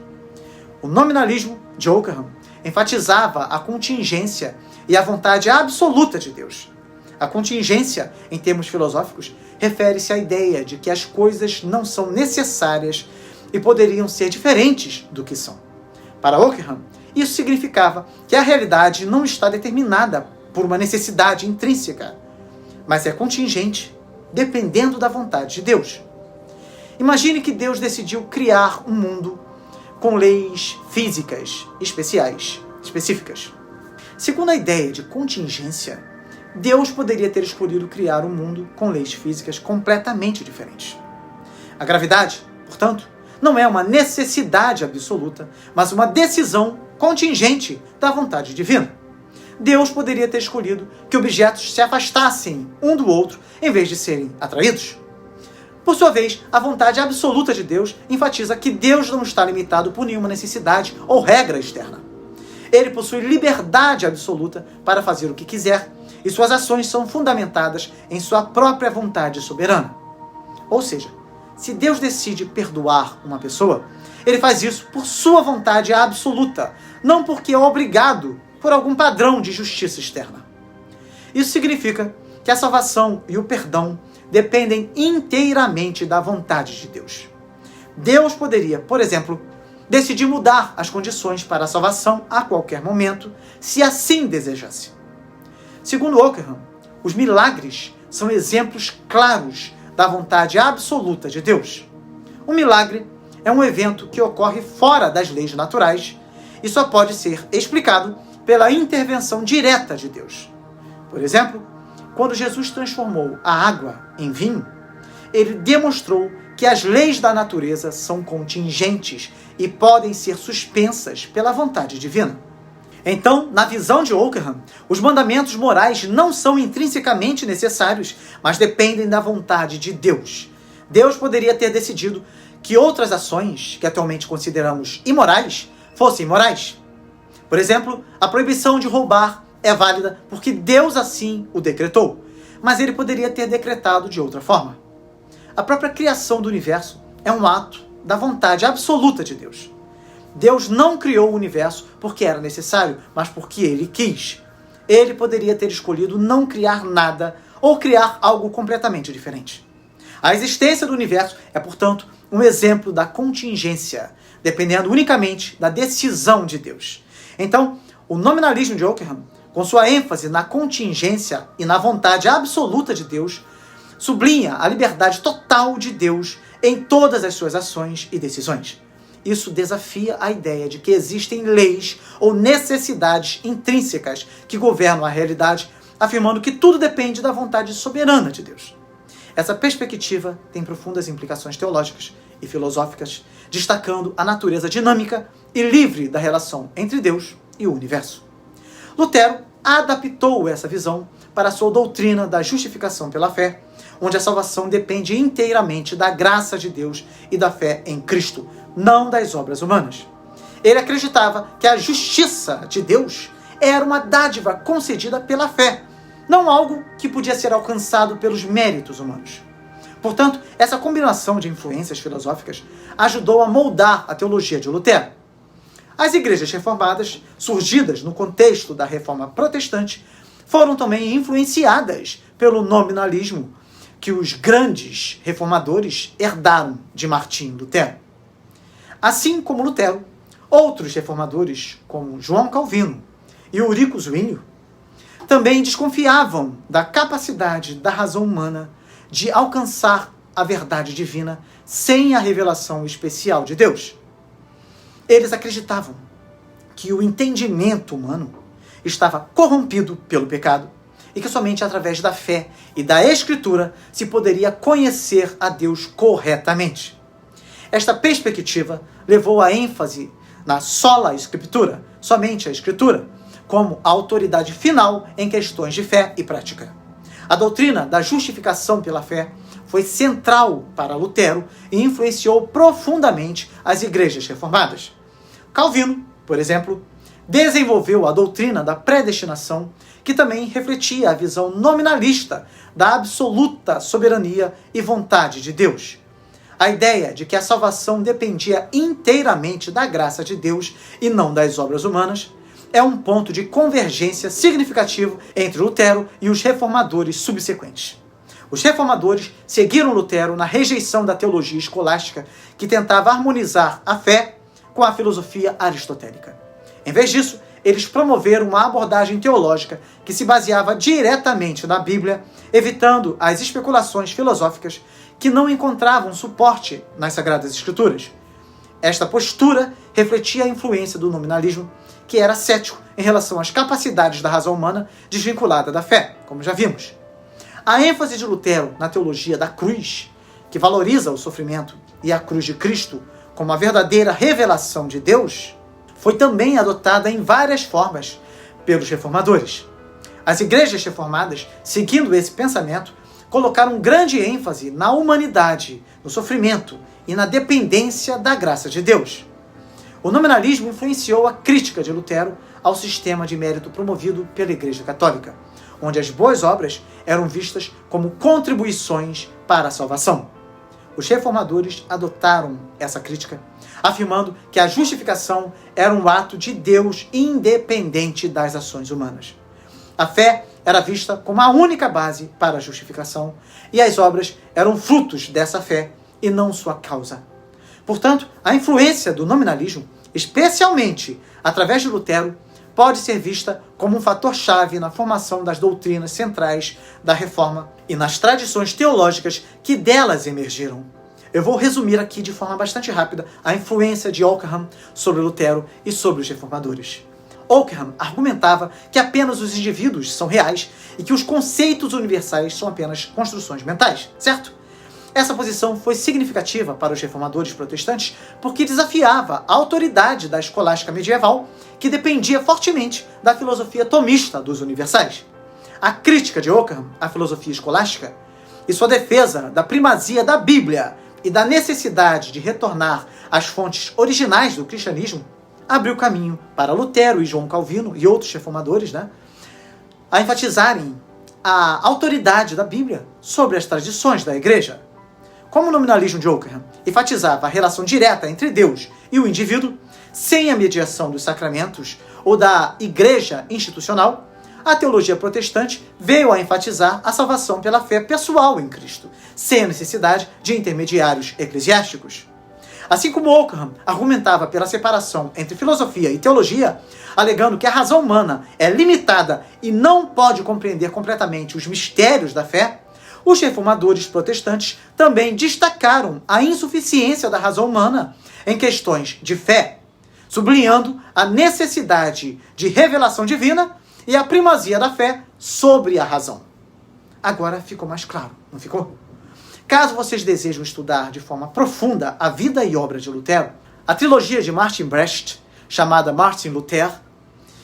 O nominalismo de Oakham enfatizava a contingência e a vontade absoluta de Deus. A contingência, em termos filosóficos, refere-se à ideia de que as coisas não são necessárias e poderiam ser diferentes do que são. Para Oakham, isso significava que a realidade não está determinada por uma necessidade intrínseca, mas é contingente, dependendo da vontade de Deus. Imagine que Deus decidiu criar um mundo com leis físicas específicas. Segundo a ideia de contingência, Deus poderia ter escolhido criar um mundo com leis físicas completamente diferentes. A gravidade, portanto, não é uma necessidade absoluta, mas uma decisão contingente da vontade divina. Deus poderia ter escolhido que objetos se afastassem um do outro em vez de serem atraídos. Por sua vez, a vontade absoluta de Deus enfatiza que Deus não está limitado por nenhuma necessidade ou regra externa. Ele possui liberdade absoluta para fazer o que quiser e suas ações são fundamentadas em sua própria vontade soberana. Ou seja, se Deus decide perdoar uma pessoa, ele faz isso por sua vontade absoluta, não porque é obrigado por algum padrão de justiça externa. Isso significa que a salvação e o perdão dependem inteiramente da vontade de Deus. Deus poderia, por exemplo, decidir mudar as condições para a salvação a qualquer momento, se assim desejasse. Segundo Ockham, os milagres são exemplos claros da vontade absoluta de Deus. Um milagre é um evento que ocorre fora das leis naturais e só pode ser explicado pela intervenção direta de Deus. Por exemplo, quando Jesus transformou a água em vinho, ele demonstrou que as leis da natureza são contingentes e podem ser suspensas pela vontade divina. Então, na visão de Ockham, os mandamentos morais não são intrinsecamente necessários, mas dependem da vontade de Deus. Deus poderia ter decidido que outras ações, que atualmente consideramos imorais, fossem morais. Por exemplo, a proibição de roubar é válida porque Deus assim o decretou, mas ele poderia ter decretado de outra forma. A própria criação do universo é um ato da vontade absoluta de Deus. Deus não criou o universo porque era necessário, mas porque ele quis. Ele poderia ter escolhido não criar nada ou criar algo completamente diferente. A existência do universo é, portanto, um exemplo da contingência, dependendo unicamente da decisão de Deus. Então, o nominalismo de Ockham, com sua ênfase na contingência e na vontade absoluta de Deus, sublinha a liberdade total de Deus em todas as suas ações e decisões. Isso desafia a ideia de que existem leis ou necessidades intrínsecas que governam a realidade, afirmando que tudo depende da vontade soberana de Deus. Essa perspectiva tem profundas implicações teológicas e filosóficas, destacando a natureza dinâmica e livre da relação entre Deus e o universo. Lutero adaptou essa visão para a sua doutrina da justificação pela fé, onde a salvação depende inteiramente da graça de Deus e da fé em Cristo, não das obras humanas. Ele acreditava que a justiça de Deus era uma dádiva concedida pela fé, não algo que podia ser alcançado pelos méritos humanos. Portanto, essa combinação de influências filosóficas ajudou a moldar a teologia de Lutero. As igrejas reformadas, surgidas no contexto da Reforma Protestante, foram também influenciadas pelo nominalismo que os grandes reformadores herdaram de Martim Lutero. Assim como Lutero, outros reformadores, como João Calvino e Eurico Zwinglio, também desconfiavam da capacidade da razão humana de alcançar a verdade divina sem a revelação especial de Deus. Eles acreditavam que o entendimento humano estava corrompido pelo pecado e que somente através da fé e da Escritura se poderia conhecer a Deus corretamente. Esta perspectiva levou a ênfase na sola Escritura, somente a Escritura, como a autoridade final em questões de fé e prática. A doutrina da justificação pela fé foi central para Lutero e influenciou profundamente as igrejas reformadas. Calvino, por exemplo, desenvolveu a doutrina da predestinação, que também refletia a visão nominalista da absoluta soberania e vontade de Deus. A ideia de que a salvação dependia inteiramente da graça de Deus e não das obras humanas é um ponto de convergência significativo entre Lutero e os reformadores subsequentes. Os reformadores seguiram Lutero na rejeição da teologia escolástica, que tentava harmonizar a fé com a filosofia aristotélica. Em vez disso, eles promoveram uma abordagem teológica que se baseava diretamente na Bíblia, evitando as especulações filosóficas que não encontravam suporte nas Sagradas Escrituras. Esta postura refletia a influência do nominalismo, que era cético em relação às capacidades da razão humana desvinculada da fé, como já vimos. A ênfase de Lutero na teologia da cruz, que valoriza o sofrimento e a cruz de Cristo como a verdadeira revelação de Deus, foi também adotada em várias formas pelos reformadores. As igrejas reformadas, seguindo esse pensamento, colocaram grande ênfase na humanidade, no sofrimento e na dependência da graça de Deus. O nominalismo influenciou a crítica de Lutero ao sistema de mérito promovido pela Igreja Católica, onde as boas obras eram vistas como contribuições para a salvação. Os reformadores adotaram essa crítica, afirmando que a justificação era um ato de Deus independente das ações humanas. A fé era vista como a única base para a justificação e as obras eram frutos dessa fé e não sua causa. Portanto, a influência do nominalismo, especialmente através de Lutero, pode ser vista como um fator-chave na formação das doutrinas centrais da Reforma e nas tradições teológicas que delas emergiram. Eu vou resumir aqui de forma bastante rápida a influência de Occam sobre Lutero e sobre os reformadores. Occam argumentava que apenas os indivíduos são reais e que os conceitos universais são apenas construções mentais, certo? Essa posição foi significativa para os reformadores protestantes porque desafiava a autoridade da escolástica medieval, que dependia fortemente da filosofia tomista dos universais. A crítica de Occam à filosofia escolástica e sua defesa da primazia da Bíblia e da necessidade de retornar às fontes originais do cristianismo abriu caminho para Lutero e João Calvino e outros reformadores, a enfatizarem a autoridade da Bíblia sobre as tradições da Igreja. Como o nominalismo de Occam enfatizava a relação direta entre Deus e o indivíduo, sem a mediação dos sacramentos ou da igreja institucional, a teologia protestante veio a enfatizar a salvação pela fé pessoal em Cristo, sem a necessidade de intermediários eclesiásticos. Assim como Occam argumentava pela separação entre filosofia e teologia, alegando que a razão humana é limitada e não pode compreender completamente os mistérios da fé, os reformadores protestantes também destacaram a insuficiência da razão humana em questões de fé, sublinhando a necessidade de revelação divina e a primazia da fé sobre a razão. Agora ficou mais claro, não ficou? Caso vocês desejam estudar de forma profunda a vida e obra de Lutero, a trilogia de Martin Brecht, chamada Martin Luther,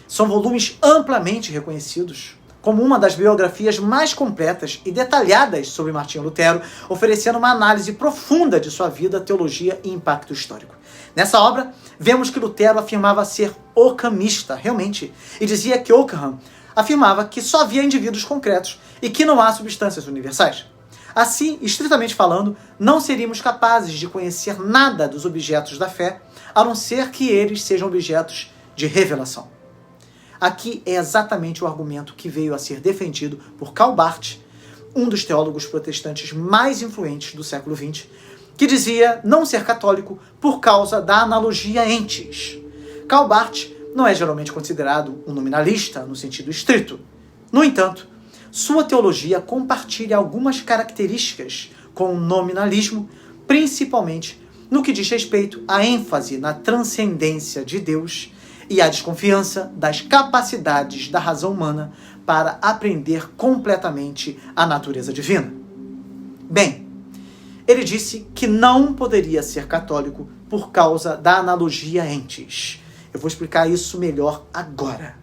são volumes amplamente reconhecidos como uma das biografias mais completas e detalhadas sobre Martinho Lutero, oferecendo uma análise profunda de sua vida, teologia e impacto histórico. Nessa obra, vemos que Lutero afirmava ser occamista, realmente, e dizia que Occam afirmava que só havia indivíduos concretos e que não há substâncias universais. Assim, estritamente falando, não seríamos capazes de conhecer nada dos objetos da fé, a não ser que eles sejam objetos de revelação. Aqui é exatamente o argumento que veio a ser defendido por Karl Barth, um dos teólogos protestantes mais influentes do século XX, que dizia não ser católico por causa da analogia entes. Karl Barth não é geralmente considerado um nominalista no sentido estrito. No entanto, sua teologia compartilha algumas características com o nominalismo, principalmente no que diz respeito à ênfase na transcendência de Deus e à desconfiança das capacidades da razão humana para aprender completamente a natureza divina. Bem, ele disse que não poderia ser católico por causa da analogia entes. Eu vou explicar isso melhor agora.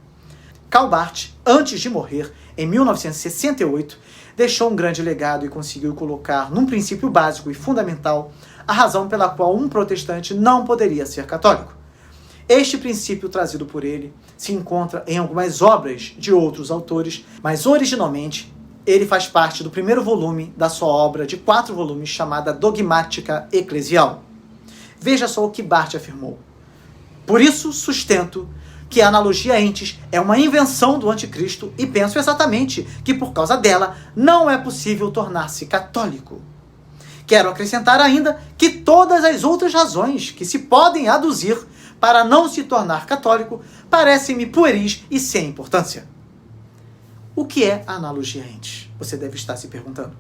Karl Barth, antes de morrer, em 1968, deixou um grande legado e conseguiu colocar num princípio básico e fundamental a razão pela qual um protestante não poderia ser católico. Este princípio trazido por ele se encontra em algumas obras de outros autores, mas originalmente ele faz parte do primeiro volume da sua obra de 4 volumes chamada Dogmática Eclesial. Veja só o que Barth afirmou. Por isso sustento que a analogia entes é uma invenção do anticristo e penso exatamente que por causa dela não é possível tornar-se católico. Quero acrescentar ainda que todas as outras razões que se podem aduzir para não se tornar católico parecem-me pueris e sem importância. O que é a analogia entes? Você deve estar se perguntando.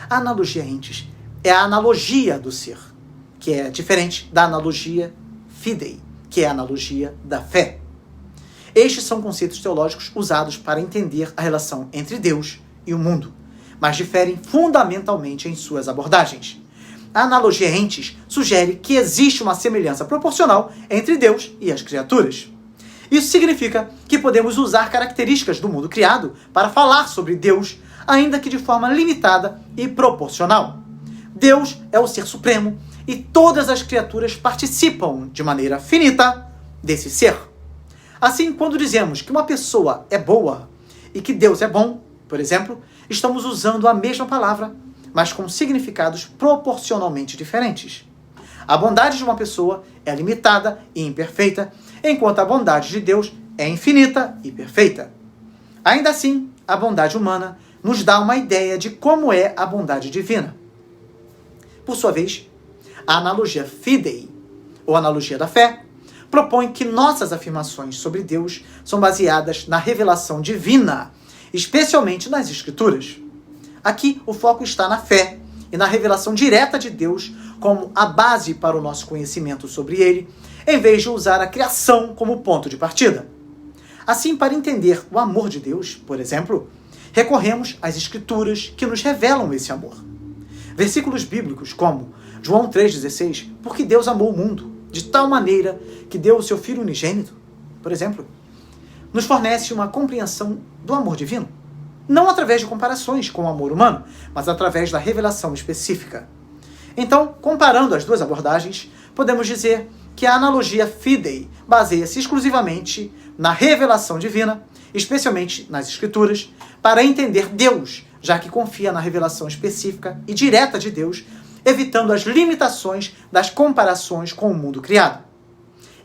A analogia entes é a analogia do ser, que é diferente da analogia fidei, que é a analogia da fé. Estes são conceitos teológicos usados para entender a relação entre Deus e o mundo, mas diferem fundamentalmente em suas abordagens. A analogia entes sugere que existe uma semelhança proporcional entre Deus e as criaturas. Isso significa que podemos usar características do mundo criado para falar sobre Deus, ainda que de forma limitada e proporcional. Deus é o ser supremo e todas as criaturas participam de maneira finita desse ser. Assim, quando dizemos que uma pessoa é boa e que Deus é bom, por exemplo, estamos usando a mesma palavra, mas com significados proporcionalmente diferentes. A bondade de uma pessoa é limitada e imperfeita, enquanto a bondade de Deus é infinita e perfeita. Ainda assim, a bondade humana nos dá uma ideia de como é a bondade divina. Por sua vez, a analogia fidei, ou analogia da fé, propõe que nossas afirmações sobre Deus são baseadas na revelação divina, especialmente nas Escrituras. Aqui, o foco está na fé e na revelação direta de Deus como a base para o nosso conhecimento sobre Ele, em vez de usar a criação como ponto de partida. Assim, para entender o amor de Deus, por exemplo, recorremos às Escrituras que nos revelam esse amor. Versículos bíblicos como João 3,16, porque Deus amou o mundo de tal maneira que deu o seu Filho unigênito, por exemplo, nos fornece uma compreensão do amor divino. Não através de comparações com o amor humano, mas através da revelação específica. Então, comparando as duas abordagens, podemos dizer que a analogia fidei baseia-se exclusivamente na revelação divina, especialmente nas Escrituras, para entender Deus, já que confia na revelação específica e direta de Deus, evitando as limitações das comparações com o mundo criado.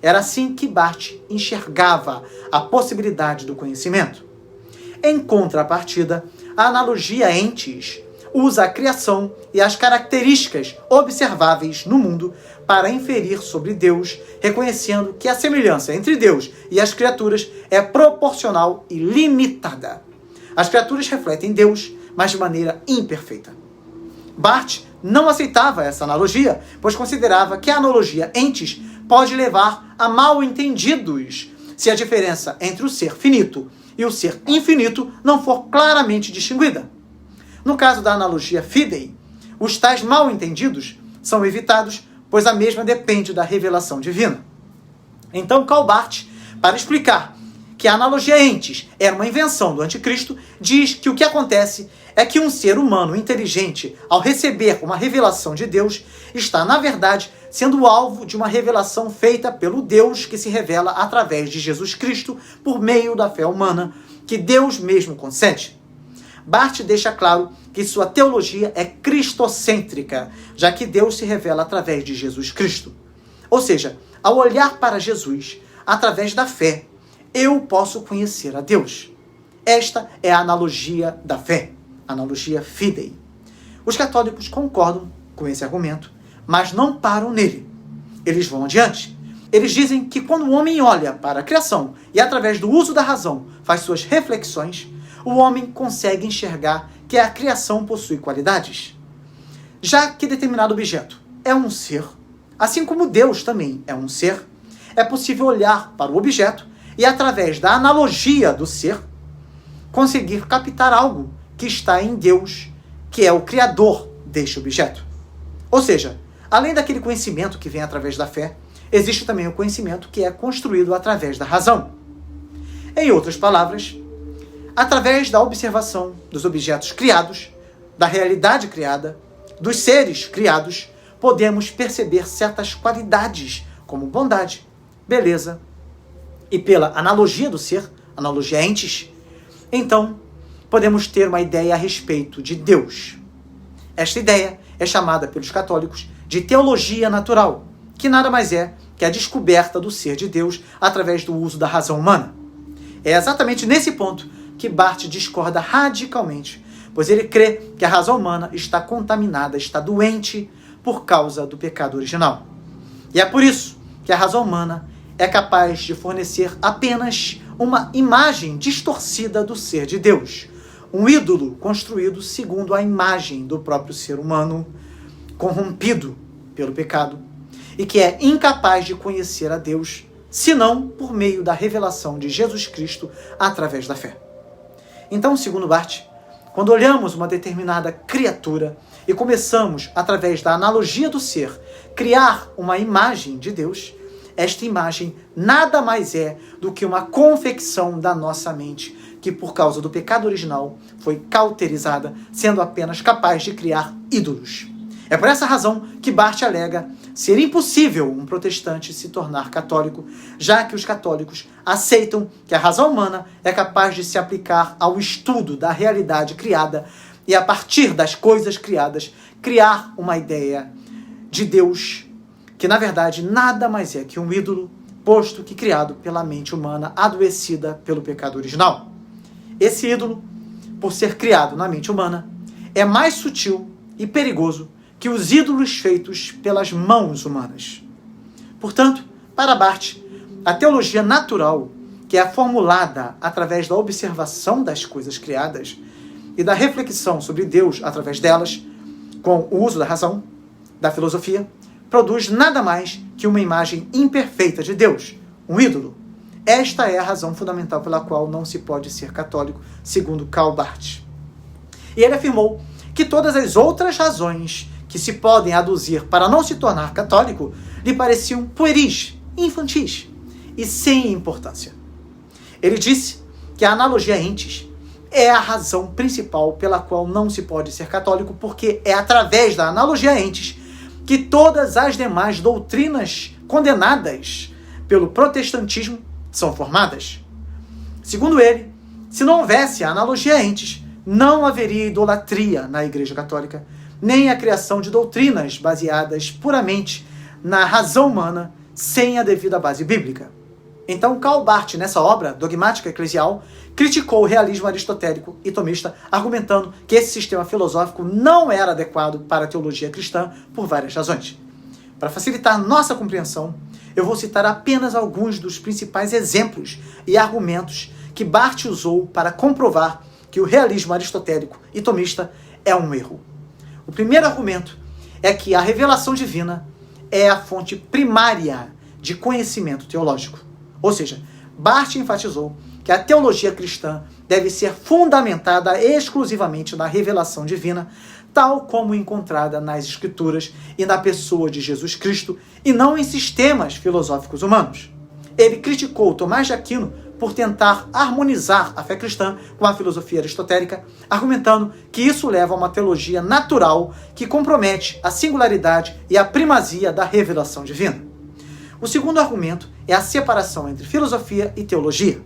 Era assim que Barth enxergava a possibilidade do conhecimento. Em contrapartida, a analogia entes usa a criação e as características observáveis no mundo para inferir sobre Deus, reconhecendo que a semelhança entre Deus e as criaturas é proporcional e limitada. As criaturas refletem Deus, mas de maneira imperfeita. Barth não aceitava essa analogia, pois considerava que a analogia entes pode levar a mal-entendidos se a diferença entre o ser finito e o ser infinito não for claramente distinguida. No caso da analogia fidei, os tais mal-entendidos são evitados, pois a mesma depende da revelação divina. Então, Karl Barth, para explicar que a analogia entes era uma invenção do anticristo, diz que o que acontece é que um ser humano inteligente, ao receber uma revelação de Deus, está, na verdade, sendo alvo de uma revelação feita pelo Deus que se revela através de Jesus Cristo por meio da fé humana, que Deus mesmo concede. Barth deixa claro que sua teologia é cristocêntrica, já que Deus se revela através de Jesus Cristo. Ou seja, ao olhar para Jesus, através da fé, eu posso conhecer a Deus. Esta é a analogia da fé, analogia fidei. Os católicos concordam com esse argumento, mas não param nele. Eles vão adiante. Eles dizem que quando o homem olha para a criação e através do uso da razão faz suas reflexões, o homem consegue enxergar que a criação possui qualidades. Já que determinado objeto é um ser, assim como Deus também é um ser, é possível olhar para o objeto e, através da analogia do ser, conseguir captar algo que está em Deus, que é o criador deste objeto. Ou seja, além daquele conhecimento que vem através da fé, existe também o conhecimento que é construído através da razão. Em outras palavras, através da observação dos objetos criados, da realidade criada, dos seres criados, podemos perceber certas qualidades, como bondade, beleza, e pela analogia do ser, analogia entes, então podemos ter uma ideia a respeito de Deus. Esta ideia é chamada pelos católicos de teologia natural, que nada mais é que a descoberta do ser de Deus através do uso da razão humana. É exatamente nesse ponto que Barth discorda radicalmente, pois ele crê que a razão humana está contaminada, está doente por causa do pecado original. E é por isso que a razão humana é capaz de fornecer apenas uma imagem distorcida do ser de Deus, um ídolo construído segundo a imagem do próprio ser humano, corrompido pelo pecado, e que é incapaz de conhecer a Deus, senão por meio da revelação de Jesus Cristo através da fé. Então, segundo Barth, quando olhamos uma determinada criatura e começamos, através da analogia do ser, criar uma imagem de Deus, esta imagem nada mais é do que uma confecção da nossa mente, que por causa do pecado original foi cauterizada, sendo apenas capaz de criar ídolos. É por essa razão que Barth alega ser impossível um protestante se tornar católico, já que os católicos aceitam que a razão humana é capaz de se aplicar ao estudo da realidade criada e a partir das coisas criadas, criar uma ideia de Deus, que na verdade nada mais é que um ídolo, posto que criado pela mente humana adoecida pelo pecado original. Esse ídolo, por ser criado na mente humana, é mais sutil e perigoso que os ídolos feitos pelas mãos humanas. Portanto, para Barth, a teologia natural, que é formulada através da observação das coisas criadas e da reflexão sobre Deus através delas, com o uso da razão, da filosofia, produz nada mais que uma imagem imperfeita de Deus, um ídolo. Esta é a razão fundamental pela qual não se pode ser católico, segundo Karl Barth. E ele afirmou que todas as outras razões que se podem aduzir para não se tornar católico lhe pareciam pueris, infantis e sem importância. Ele disse que a analogia entes é a razão principal pela qual não se pode ser católico, porque é através da analogia entes que todas as demais doutrinas condenadas pelo protestantismo são formadas. Segundo ele, se não houvesse a analogia entes, não haveria idolatria na Igreja Católica, nem a criação de doutrinas baseadas puramente na razão humana, sem a devida base bíblica. Então, Karl Barth, nessa obra, Dogmática Eclesial, criticou o realismo aristotélico e tomista, argumentando que esse sistema filosófico não era adequado para a teologia cristã por várias razões. Para facilitar nossa compreensão, eu vou citar apenas alguns dos principais exemplos e argumentos que Barth usou para comprovar que o realismo aristotélico e tomista é um erro. O primeiro argumento é que a revelação divina é a fonte primária de conhecimento teológico. Ou seja, Barth enfatizou que a teologia cristã deve ser fundamentada exclusivamente na revelação divina, tal como encontrada nas Escrituras e na pessoa de Jesus Cristo, e não em sistemas filosóficos humanos. Ele criticou Tomás de Aquino por tentar harmonizar a fé cristã com a filosofia aristotélica, argumentando que isso leva a uma teologia natural que compromete a singularidade e a primazia da revelação divina. O segundo argumento é a separação entre filosofia e teologia.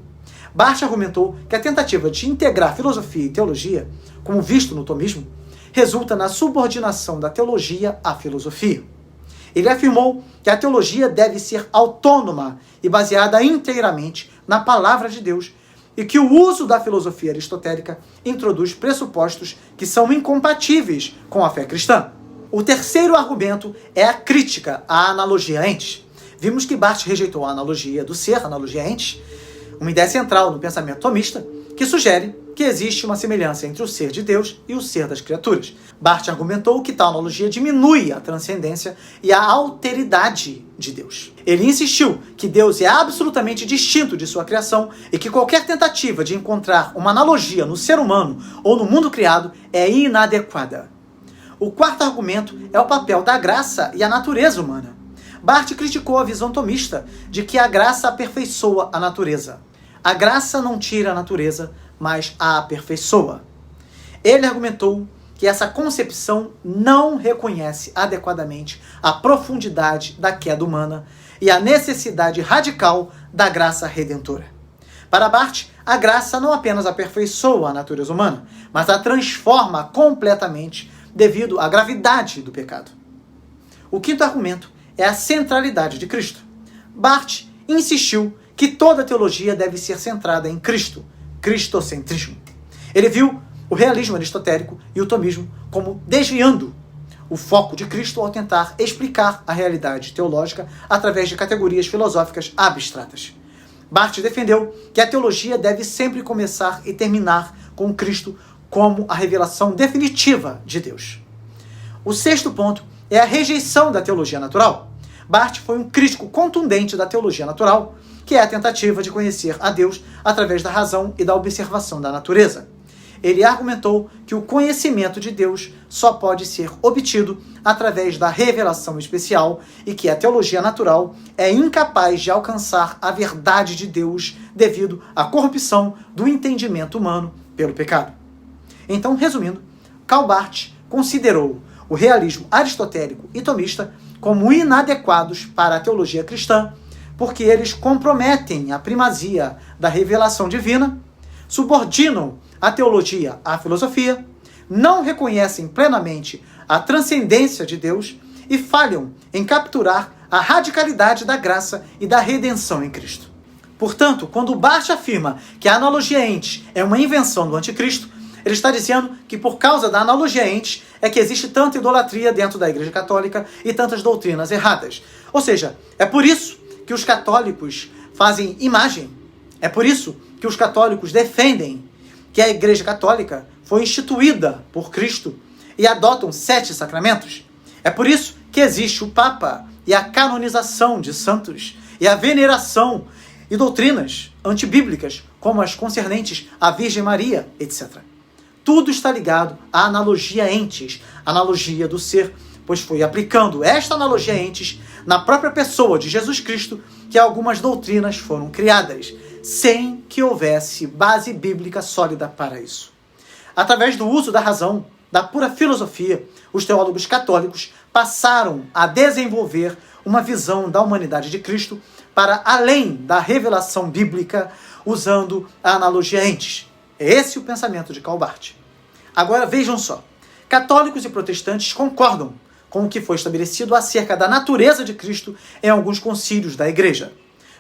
Barth argumentou que a tentativa de integrar filosofia e teologia, como visto no tomismo, resulta na subordinação da teologia à filosofia. Ele afirmou que a teologia deve ser autônoma e baseada inteiramente na palavra de Deus, e que o uso da filosofia aristotélica introduz pressupostos que são incompatíveis com a fé cristã. O terceiro argumento é a crítica à analogia entes. Vimos que Barth rejeitou a analogia do ser, a analogia entes, uma ideia central no pensamento tomista, que sugere que existe uma semelhança entre o ser de Deus e o ser das criaturas. Barth argumentou que tal analogia diminui a transcendência e a alteridade de Deus. Ele insistiu que Deus é absolutamente distinto de sua criação e que qualquer tentativa de encontrar uma analogia no ser humano ou no mundo criado é inadequada. O quarto argumento é o papel da graça e a natureza humana. Barth criticou a visão tomista de que a graça aperfeiçoa a natureza. A graça não tira a natureza, mas a aperfeiçoa. Ele argumentou que essa concepção não reconhece adequadamente a profundidade da queda humana e a necessidade radical da graça redentora. Para Barth, a graça não apenas aperfeiçoa a natureza humana, mas a transforma completamente devido à gravidade do pecado. O quinto argumento é a centralidade de Cristo. Barth insistiu que toda teologia deve ser centrada em Cristo, cristocentrismo. Ele viu o realismo aristotélico e o tomismo como desviando o foco de Cristo ao tentar explicar a realidade teológica através de categorias filosóficas abstratas. Barth defendeu que a teologia deve sempre começar e terminar com Cristo como a revelação definitiva de Deus. O sexto ponto é a rejeição da teologia natural. Barth foi um crítico contundente da teologia natural, que é a tentativa de conhecer a Deus através da razão e da observação da natureza. Ele argumentou que o conhecimento de Deus só pode ser obtido através da revelação especial e que a teologia natural é incapaz de alcançar a verdade de Deus devido à corrupção do entendimento humano pelo pecado. Então, resumindo, Karl Barth considerou o realismo aristotélico e tomista como inadequados para a teologia cristã, porque eles comprometem a primazia da revelação divina, subordinam a teologia à filosofia, não reconhecem plenamente a transcendência de Deus e falham em capturar a radicalidade da graça e da redenção em Cristo. Portanto, quando o Barth afirma que a analogia entes é uma invenção do anticristo, ele está dizendo que por causa da analogia entes é que existe tanta idolatria dentro da Igreja Católica e tantas doutrinas erradas. Ou seja, é por isso que os católicos fazem imagem. É por isso que os católicos defendem que a Igreja Católica foi instituída por Cristo e adotam 7 sacramentos. É por isso que existe o Papa e a canonização de santos e a veneração e doutrinas antibíblicas, como as concernentes à Virgem Maria, etc. Tudo está ligado à analogia entes, analogia do ser, pois foi aplicando esta analogia entes na própria pessoa de Jesus Cristo que algumas doutrinas foram criadas, sem que houvesse base bíblica sólida para isso. Através do uso da razão, da pura filosofia, os teólogos católicos passaram a desenvolver uma visão da humanidade de Cristo para além da revelação bíblica, usando a analogia entes. É esse o pensamento de Karl Barth. Agora vejam só, católicos e protestantes concordam com o que foi estabelecido acerca da natureza de Cristo em alguns concílios da Igreja.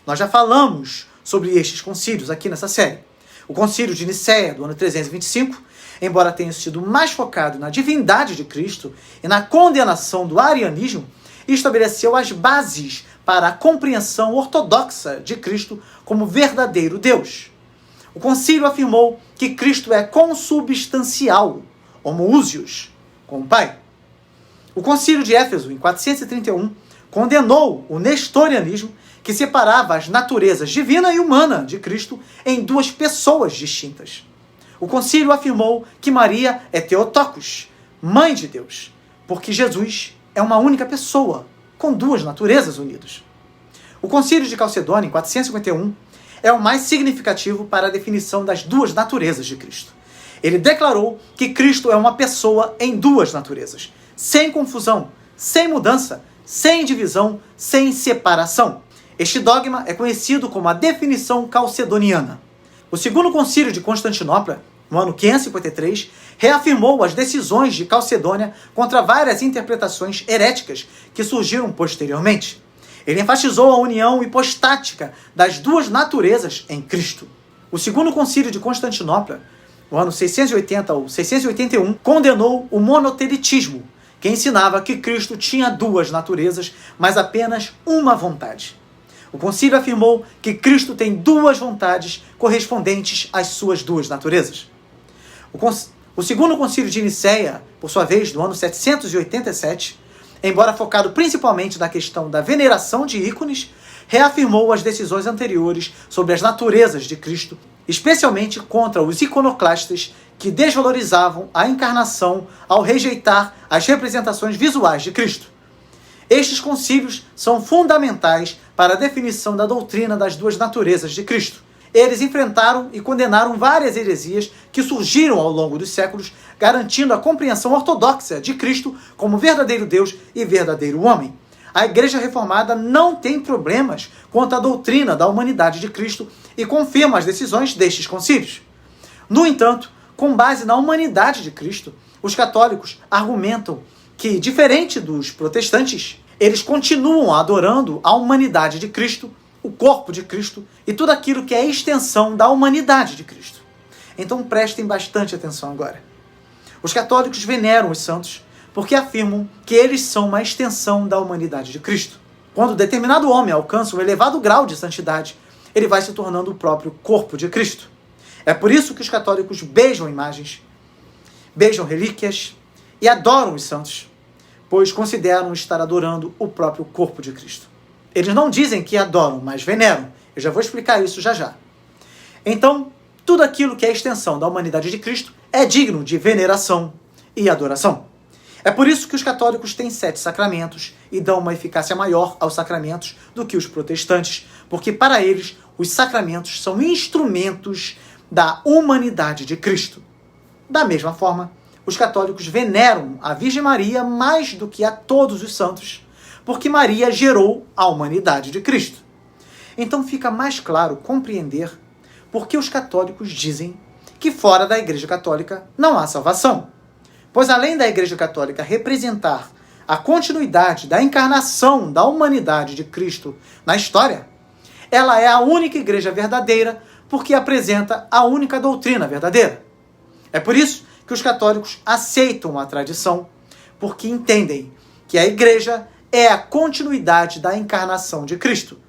Nós já falamos sobre estes concílios aqui nessa série. O concílio de Nicéia, do ano 325, embora tenha sido mais focado na divindade de Cristo e na condenação do arianismo, estabeleceu as bases para a compreensão ortodoxa de Cristo como verdadeiro Deus. O concílio afirmou que Cristo é consubstancial, homoousios, com o Pai. O concílio de Éfeso, em 431, condenou o nestorianismo, que separava as naturezas divina e humana de Cristo em 2 pessoas distintas. O concílio afirmou que Maria é Theotokos, mãe de Deus, porque Jesus é uma única pessoa, com 2 naturezas unidas. O concílio de Calcedônia, em 451, é o mais significativo para a definição das 2 naturezas de Cristo. Ele declarou que Cristo é uma pessoa em 2 naturezas, sem confusão, sem mudança, sem divisão, sem separação. Este dogma é conhecido como a definição calcedoniana. O segundo concílio de Constantinopla, no ano 553, reafirmou as decisões de Calcedônia contra várias interpretações heréticas que surgiram posteriormente. Ele enfatizou a união hipostática das 2 naturezas em Cristo. O segundo concílio de Constantinopla, no ano 680 ou 681, condenou o monotelitismo, que ensinava que Cristo tinha 2 naturezas, mas apenas uma vontade. O concílio afirmou que Cristo tem 2 vontades correspondentes às suas 2 naturezas. O segundo concílio de Nicéia, por sua vez, do ano 787, embora focado principalmente na questão da veneração de ícones, reafirmou as decisões anteriores sobre as naturezas de Cristo, especialmente contra os iconoclastas que desvalorizavam a encarnação ao rejeitar as representações visuais de Cristo. Estes concílios são fundamentais para a definição da doutrina das 2 naturezas de Cristo. Eles enfrentaram e condenaram várias heresias que surgiram ao longo dos séculos, garantindo a compreensão ortodoxa de Cristo como verdadeiro Deus e verdadeiro homem. A Igreja Reformada não tem problemas quanto à doutrina da humanidade de Cristo e confirma as decisões destes concílios. No entanto, com base na humanidade de Cristo, os católicos argumentam que, diferente dos protestantes, eles continuam adorando a humanidade de Cristo, o corpo de Cristo e tudo aquilo que é extensão da humanidade de Cristo. Então prestem bastante atenção agora. Os católicos veneram os santos porque afirmam que eles são uma extensão da humanidade de Cristo. Quando determinado homem alcança um elevado grau de santidade, ele vai se tornando o próprio corpo de Cristo. É por isso que os católicos beijam imagens, beijam relíquias e adoram os santos, pois consideram estar adorando o próprio corpo de Cristo. Eles não dizem que adoram, mas veneram. Eu já vou explicar isso já já. Então, tudo aquilo que é extensão da humanidade de Cristo é digno de veneração e adoração. É por isso que os católicos têm 7 sacramentos e dão uma eficácia maior aos sacramentos do que os protestantes, porque para eles os sacramentos são instrumentos da humanidade de Cristo. Da mesma forma, os católicos veneram a Virgem Maria mais do que a todos os santos, porque Maria gerou a humanidade de Cristo. Então fica mais claro compreender por que os católicos dizem que fora da Igreja Católica não há salvação. Pois além da Igreja Católica representar a continuidade da encarnação da humanidade de Cristo na história, ela é a única igreja verdadeira porque apresenta a única doutrina verdadeira. É por isso que os católicos aceitam a tradição, porque entendem que a igreja é a continuidade da encarnação de Cristo.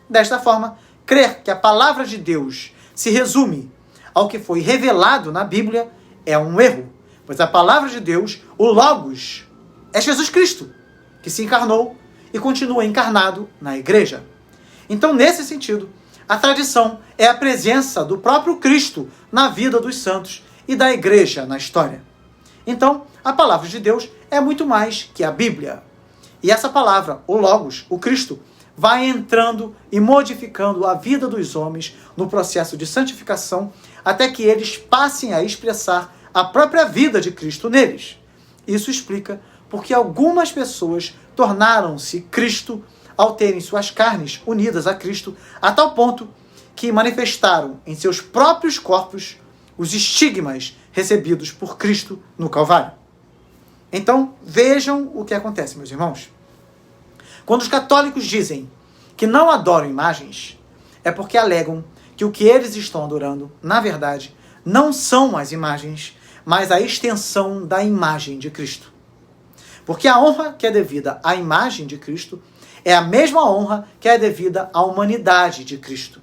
Desta forma, crer que a palavra de Deus se resume ao que foi revelado na Bíblia é um erro, pois a palavra de Deus, o Logos, é Jesus Cristo, que se encarnou e continua encarnado na igreja. Então, nesse sentido, a tradição é a presença do próprio Cristo na vida dos santos e da igreja na história. Então, a palavra de Deus é muito mais que a Bíblia. E essa palavra, o Logos, o Cristo, vai entrando e modificando a vida dos homens no processo de santificação até que eles passem a expressar a própria vida de Cristo neles. Isso explica porque algumas pessoas tornaram-se Cristo ao terem suas carnes unidas a Cristo, a tal ponto que manifestaram em seus próprios corpos os estigmas recebidos por Cristo no Calvário. Então, vejam o que acontece, meus irmãos. Quando os católicos dizem que não adoram imagens, é porque alegam que o que eles estão adorando, na verdade, não são as imagens, mas a extensão da imagem de Cristo. Porque a honra que é devida à imagem de Cristo é a mesma honra que é devida à humanidade de Cristo.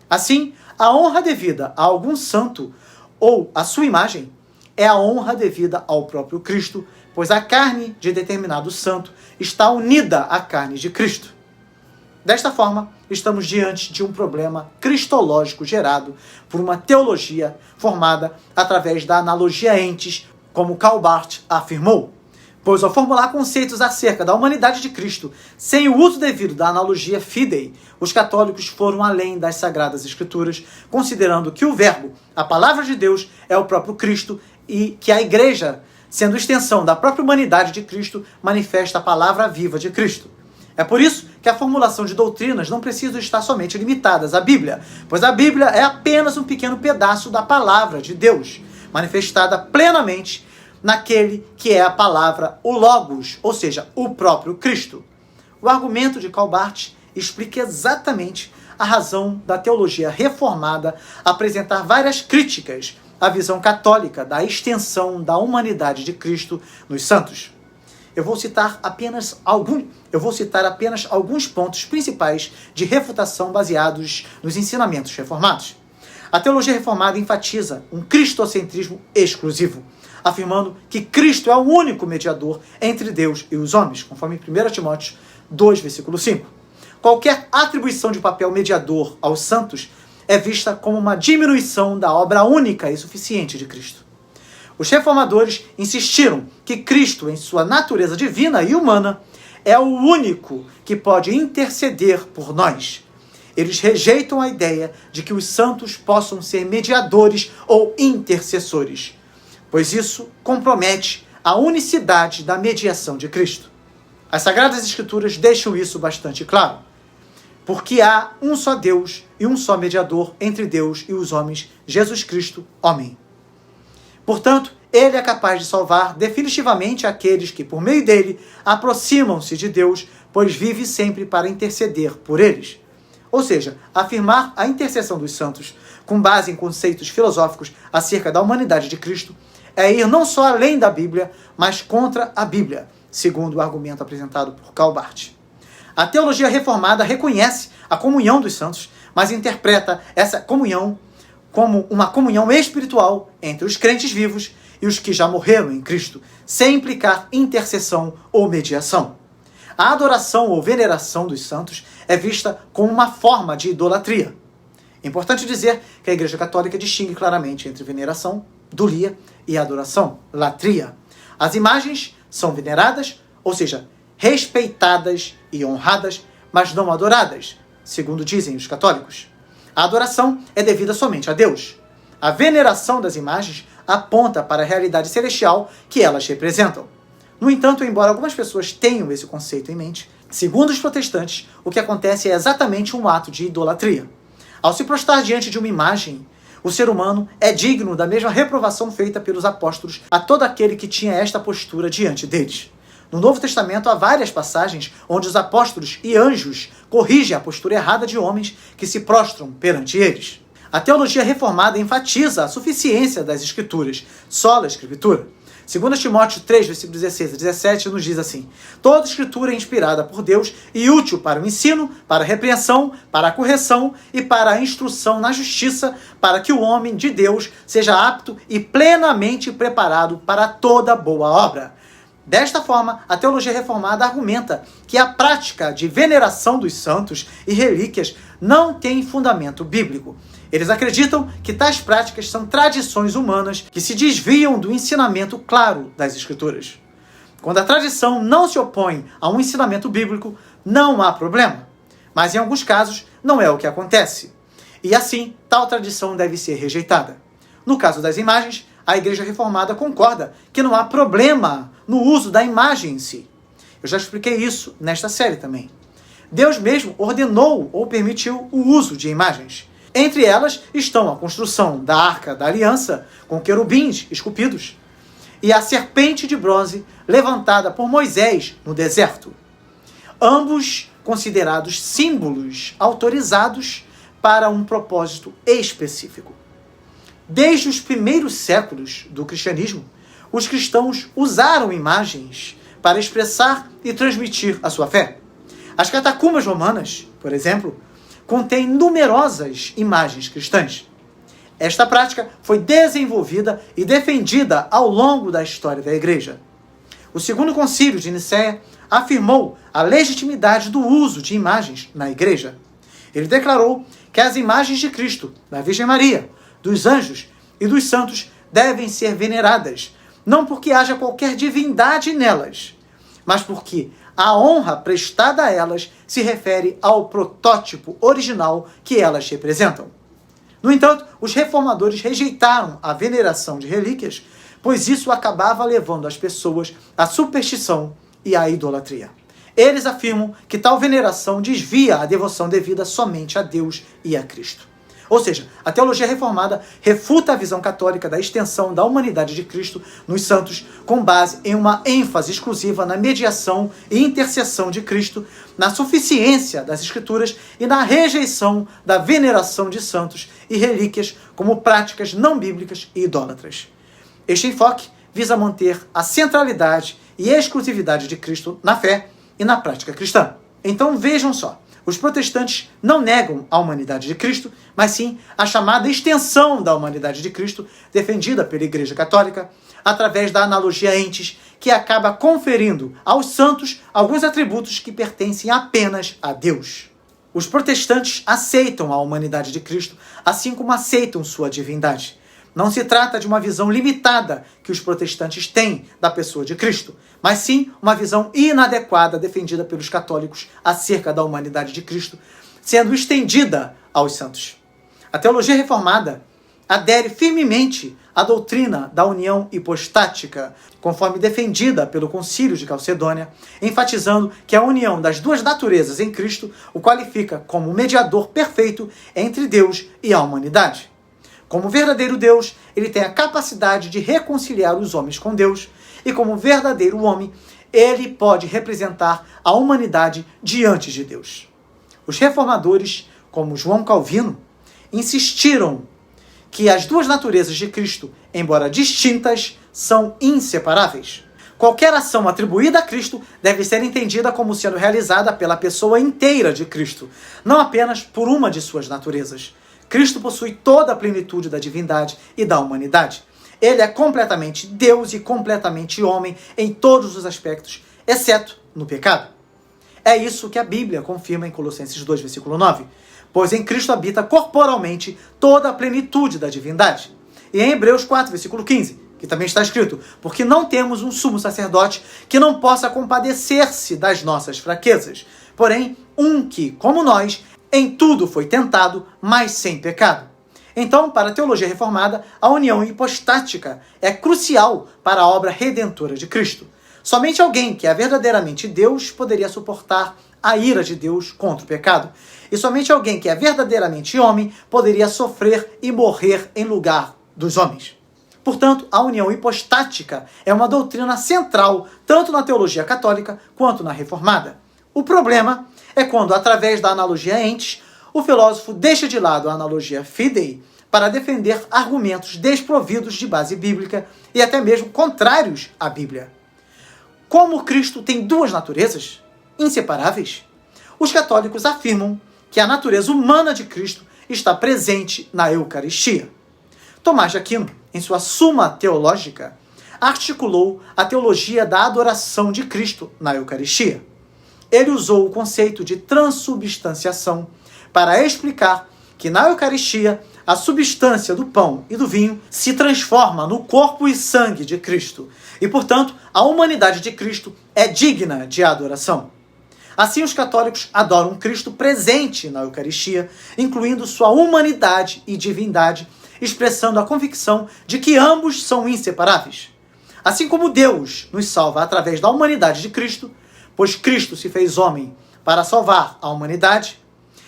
Assim, a honra devida a algum santo ou à sua imagem é a honra devida ao próprio Cristo, pois a carne de determinado santo está unida à carne de Cristo. Desta forma, estamos diante de um problema cristológico gerado por uma teologia formada através da analogia entes, como Karl Barth afirmou. Pois ao formular conceitos acerca da humanidade de Cristo, sem o uso devido da analogia fidei, os católicos foram além das Sagradas Escrituras, considerando que o Verbo, a palavra de Deus, é o próprio Cristo e que a Igreja, sendo extensão da própria humanidade de Cristo, manifesta a palavra viva de Cristo. É por isso que a formulação de doutrinas não precisa estar somente limitadas à Bíblia, pois a Bíblia é apenas um pequeno pedaço da palavra de Deus, manifestada plenamente naquele que é a palavra, o Logos, ou seja, o próprio Cristo. O argumento de Karl Barth explica exatamente a razão da teologia reformada apresentar várias críticas à visão católica da extensão da humanidade de Cristo nos santos. Eu vou citar apenas alguns pontos principais de refutação baseados nos ensinamentos reformados. A teologia reformada enfatiza um cristocentrismo exclusivo, afirmando que Cristo é o único mediador entre Deus e os homens, conforme 1 Timóteo 2, versículo 5. Qualquer atribuição de papel mediador aos santos é vista como uma diminuição da obra única e suficiente de Cristo. Os reformadores insistiram que Cristo, em sua natureza divina e humana, é o único que pode interceder por nós. Eles rejeitam a ideia de que os santos possam ser mediadores ou intercessores, pois isso compromete a unicidade da mediação de Cristo. As Sagradas Escrituras deixam isso bastante claro, porque há um só Deus e um só mediador entre Deus e os homens, Jesus Cristo, homem. Portanto, ele é capaz de salvar definitivamente aqueles que, por meio dele, aproximam-se de Deus, pois vive sempre para interceder por eles. Ou seja, afirmar a intercessão dos santos, com base em conceitos filosóficos acerca da humanidade de Cristo, é ir não só além da Bíblia, mas contra a Bíblia, segundo o argumento apresentado por Karl Barth. A teologia reformada reconhece a comunhão dos santos, mas interpreta essa comunhão como uma comunhão espiritual entre os crentes vivos e os que já morreram em Cristo, sem implicar intercessão ou mediação. A adoração ou veneração dos santos é vista como uma forma de idolatria. É importante dizer que a Igreja Católica distingue claramente entre veneração, dulia, e adoração, latria. As imagens são veneradas, ou seja, respeitadas e honradas, mas não adoradas, segundo dizem os católicos. A adoração é devida somente a Deus. A veneração das imagens aponta para a realidade celestial que elas representam. No entanto, embora algumas pessoas tenham esse conceito em mente, segundo os protestantes, o que acontece é exatamente um ato de idolatria. Ao se prostrar diante de uma imagem, O ser humano é digno da mesma reprovação feita pelos apóstolos a todo aquele que tinha esta postura diante deles. No Novo Testamento há várias passagens onde os apóstolos e anjos corrigem a postura errada de homens que se prostram perante eles. A teologia reformada enfatiza a suficiência das Escrituras, sola Escritura. 2 Timóteo 3, versículos 16 a 17, nos diz assim: toda Escritura é inspirada por Deus e útil para o ensino, para a repreensão, para a correção e para a instrução na justiça, para que o homem de Deus seja apto e plenamente preparado para toda boa obra. Desta forma, a teologia reformada argumenta que a prática de veneração dos santos e relíquias não tem fundamento bíblico. Eles acreditam que tais práticas são tradições humanas que se desviam do ensinamento claro das Escrituras. Quando a tradição não se opõe a um ensinamento bíblico, não há problema. Mas em alguns casos, não é o que acontece. E assim, tal tradição deve ser rejeitada. No caso das imagens, a Igreja Reformada concorda que não há problema no uso da imagem em si. Eu já expliquei isso nesta série também. Deus mesmo ordenou ou permitiu o uso de imagens. Entre elas estão a construção da Arca da Aliança, com querubins esculpidos, e a serpente de bronze levantada por Moisés no deserto. Ambos considerados símbolos autorizados para um propósito específico. Desde os primeiros séculos do cristianismo, os cristãos usaram imagens para expressar e transmitir a sua fé. As catacumbas romanas, por exemplo, contém numerosas imagens cristãs. Esta prática foi desenvolvida e defendida ao longo da história da Igreja. O Segundo Concílio de Nicéia afirmou a legitimidade do uso de imagens na Igreja. Ele declarou que as imagens de Cristo, da Virgem Maria, dos anjos e dos santos devem ser veneradas, não porque haja qualquer divindade nelas, mas porque a honra prestada a elas se refere ao protótipo original que elas representam. No entanto, os reformadores rejeitaram a veneração de relíquias, pois isso acabava levando as pessoas à superstição e à idolatria. Eles afirmam que tal veneração desvia a devoção devida somente a Deus e a Cristo. Ou seja, a teologia reformada refuta a visão católica da extensão da humanidade de Cristo nos santos com base em uma ênfase exclusiva na mediação e intercessão de Cristo, na suficiência das Escrituras e na rejeição da veneração de santos e relíquias como práticas não bíblicas e idólatras. Este enfoque visa manter a centralidade e exclusividade de Cristo na fé e na prática cristã. Então vejam só. Os protestantes não negam a humanidade de Cristo, mas sim a chamada extensão da humanidade de Cristo, defendida pela Igreja Católica, através da analogia entes, que acaba conferindo aos santos alguns atributos que pertencem apenas a Deus. Os protestantes aceitam a humanidade de Cristo, assim como aceitam sua divindade. Não se trata de uma visão limitada que os protestantes têm da pessoa de Cristo, mas sim uma visão inadequada defendida pelos católicos acerca da humanidade de Cristo, sendo estendida aos santos. A teologia reformada adere firmemente à doutrina da união hipostática, conforme defendida pelo Concílio de Calcedônia, enfatizando que a união das duas naturezas em Cristo o qualifica como mediador perfeito entre Deus e a humanidade. Como verdadeiro Deus, ele tem a capacidade de reconciliar os homens com Deus, e como verdadeiro homem, ele pode representar a humanidade diante de Deus. Os reformadores, como João Calvino, insistiram que as duas naturezas de Cristo, embora distintas, são inseparáveis. Qualquer ação atribuída a Cristo deve ser entendida como sendo realizada pela pessoa inteira de Cristo, não apenas por uma de suas naturezas. Cristo possui toda a plenitude da divindade e da humanidade. Ele é completamente Deus e completamente homem em todos os aspectos, exceto no pecado. É isso que a Bíblia confirma em Colossenses 2, versículo 9. Pois em Cristo habita corporalmente toda a plenitude da divindade. E em Hebreus 4, versículo 15, que também está escrito: porque não temos um sumo sacerdote que não possa compadecer-se das nossas fraquezas, porém um que, como nós, em tudo foi tentado, mas sem pecado. Então, para a teologia reformada, a união hipostática é crucial para a obra redentora de Cristo. Somente alguém que é verdadeiramente Deus poderia suportar a ira de Deus contra o pecado. E somente alguém que é verdadeiramente homem poderia sofrer e morrer em lugar dos homens. Portanto, a união hipostática é uma doutrina central tanto na teologia católica quanto na reformada. O problema é quando, através da analogia entes, o filósofo deixa de lado a analogia fidei para defender argumentos desprovidos de base bíblica e até mesmo contrários à Bíblia. Como Cristo tem duas naturezas inseparáveis, os católicos afirmam que a natureza humana de Cristo está presente na Eucaristia. Tomás de Aquino, em sua Suma Teológica, articulou a teologia da adoração de Cristo na Eucaristia. Ele usou o conceito de transubstanciação para explicar que na Eucaristia a substância do pão e do vinho se transforma no corpo e sangue de Cristo e, portanto, a humanidade de Cristo é digna de adoração. Assim, os católicos adoram Cristo presente na Eucaristia, incluindo sua humanidade e divindade, expressando a convicção de que ambos são inseparáveis. Assim como Deus nos salva através da humanidade de Cristo, pois Cristo se fez homem para salvar a humanidade,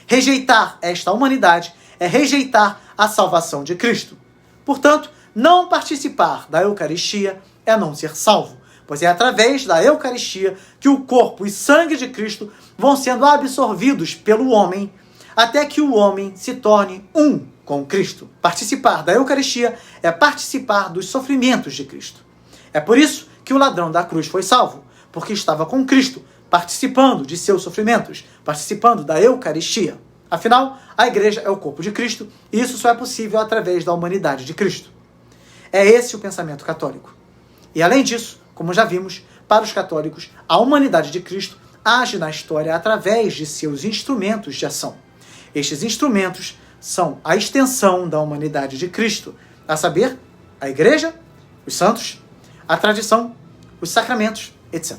rejeitar esta humanidade é rejeitar a salvação de Cristo. Portanto, não participar da Eucaristia é não ser salvo, pois é através da Eucaristia que o corpo e sangue de Cristo vão sendo absorvidos pelo homem, até que o homem se torne um com Cristo. Participar da Eucaristia é participar dos sofrimentos de Cristo. É por isso que o ladrão da cruz foi salvo, porque estava com Cristo, participando de seus sofrimentos, participando da Eucaristia. Afinal, a igreja é o corpo de Cristo, e isso só é possível através da humanidade de Cristo. É esse o pensamento católico. E além disso, como já vimos, para os católicos, a humanidade de Cristo age na história através de seus instrumentos de ação. Estes instrumentos são a extensão da humanidade de Cristo, a saber, a igreja, os santos, a tradição, os sacramentos, etc.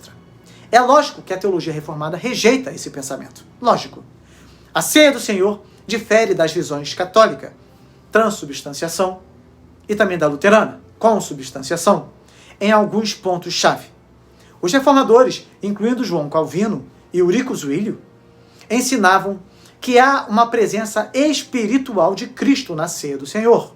É lógico que a teologia reformada rejeita esse pensamento. Lógico. A ceia do Senhor difere das visões católica, transubstanciação, e também da luterana, consubstanciação, em alguns pontos-chave. Os reformadores, incluindo João Calvino e Eurico Zwinglio, ensinavam que há uma presença espiritual de Cristo na ceia do Senhor.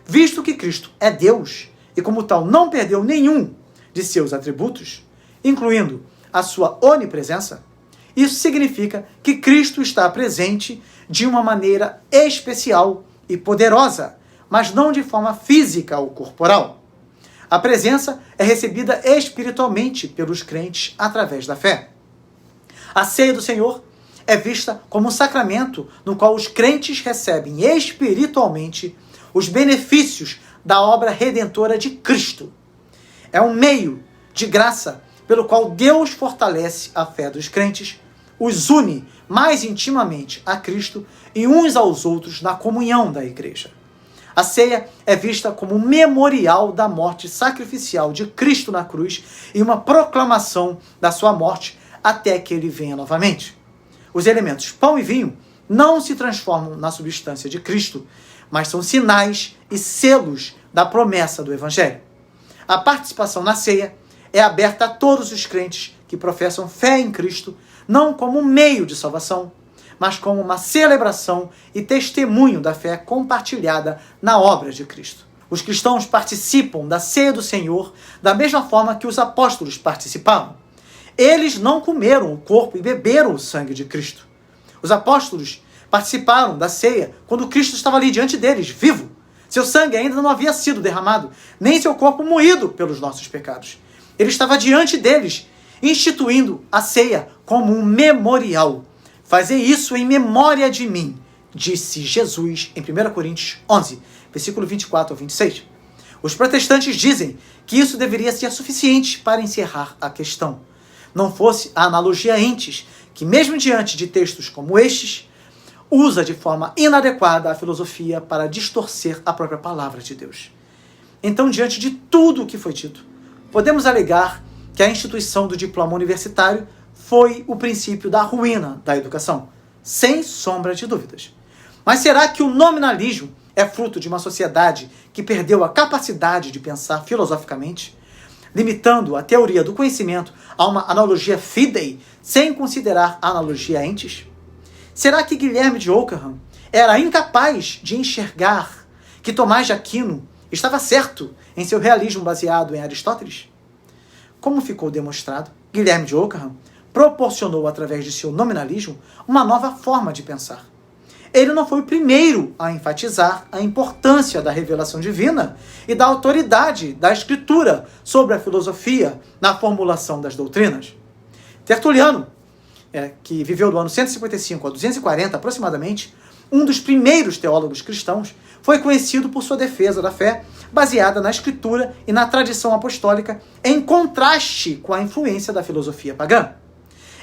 Visto que Cristo é Deus e, como tal, não perdeu nenhum de seus atributos, incluindo a sua onipresença, isso significa que Cristo está presente de uma maneira especial e poderosa, mas não de forma física ou corporal. A presença é recebida espiritualmente pelos crentes através da fé. A ceia do Senhor é vista como um sacramento no qual os crentes recebem espiritualmente os benefícios da obra redentora de Cristo. É um meio de graça pelo qual Deus fortalece a fé dos crentes, os une mais intimamente a Cristo e uns aos outros na comunhão da igreja. A ceia é vista como um memorial da morte sacrificial de Cristo na cruz e uma proclamação da sua morte até que ele venha novamente. Os elementos pão e vinho não se transformam na substância de Cristo, mas são sinais e selos da promessa do Evangelho. A participação na ceia é aberta a todos os crentes que professam fé em Cristo, não como um meio de salvação, mas como uma celebração e testemunho da fé compartilhada na obra de Cristo. Os cristãos participam da ceia do Senhor da mesma forma que os apóstolos participavam. Eles não comeram o corpo e beberam o sangue de Cristo. Os apóstolos participaram da ceia quando Cristo estava ali diante deles, vivo. Seu sangue ainda não havia sido derramado, nem seu corpo moído pelos nossos pecados. Ele estava diante deles, instituindo a ceia como um memorial. Fazei isso em memória de mim, disse Jesus em 1 Coríntios 11, versículo 24 ao 26. Os protestantes dizem que isso deveria ser suficiente para encerrar a questão. Não fosse a analogia entes, que mesmo diante de textos como estes, usa de forma inadequada a filosofia para distorcer a própria palavra de Deus. Então, diante de tudo o que foi dito, podemos alegar que a instituição do diploma universitário foi o princípio da ruína da educação, sem sombra de dúvidas. Mas será que o nominalismo é fruto de uma sociedade que perdeu a capacidade de pensar filosoficamente? limitando a teoria do conhecimento a uma analogia fidei, sem considerar a analogia entes? Será que Guilherme de Ockham era incapaz de enxergar que Tomás de Aquino estava certo em seu realismo baseado em Aristóteles? Como ficou demonstrado, Guilherme de Ockham proporcionou, através de seu nominalismo, uma nova forma de pensar. Ele não foi o primeiro a enfatizar a importância da revelação divina e da autoridade da Escritura sobre a filosofia na formulação das doutrinas. Tertuliano, que viveu do ano 155 a 240 aproximadamente, um dos primeiros teólogos cristãos, foi conhecido por sua defesa da fé baseada na Escritura e na tradição apostólica, em contraste com a influência da filosofia pagã.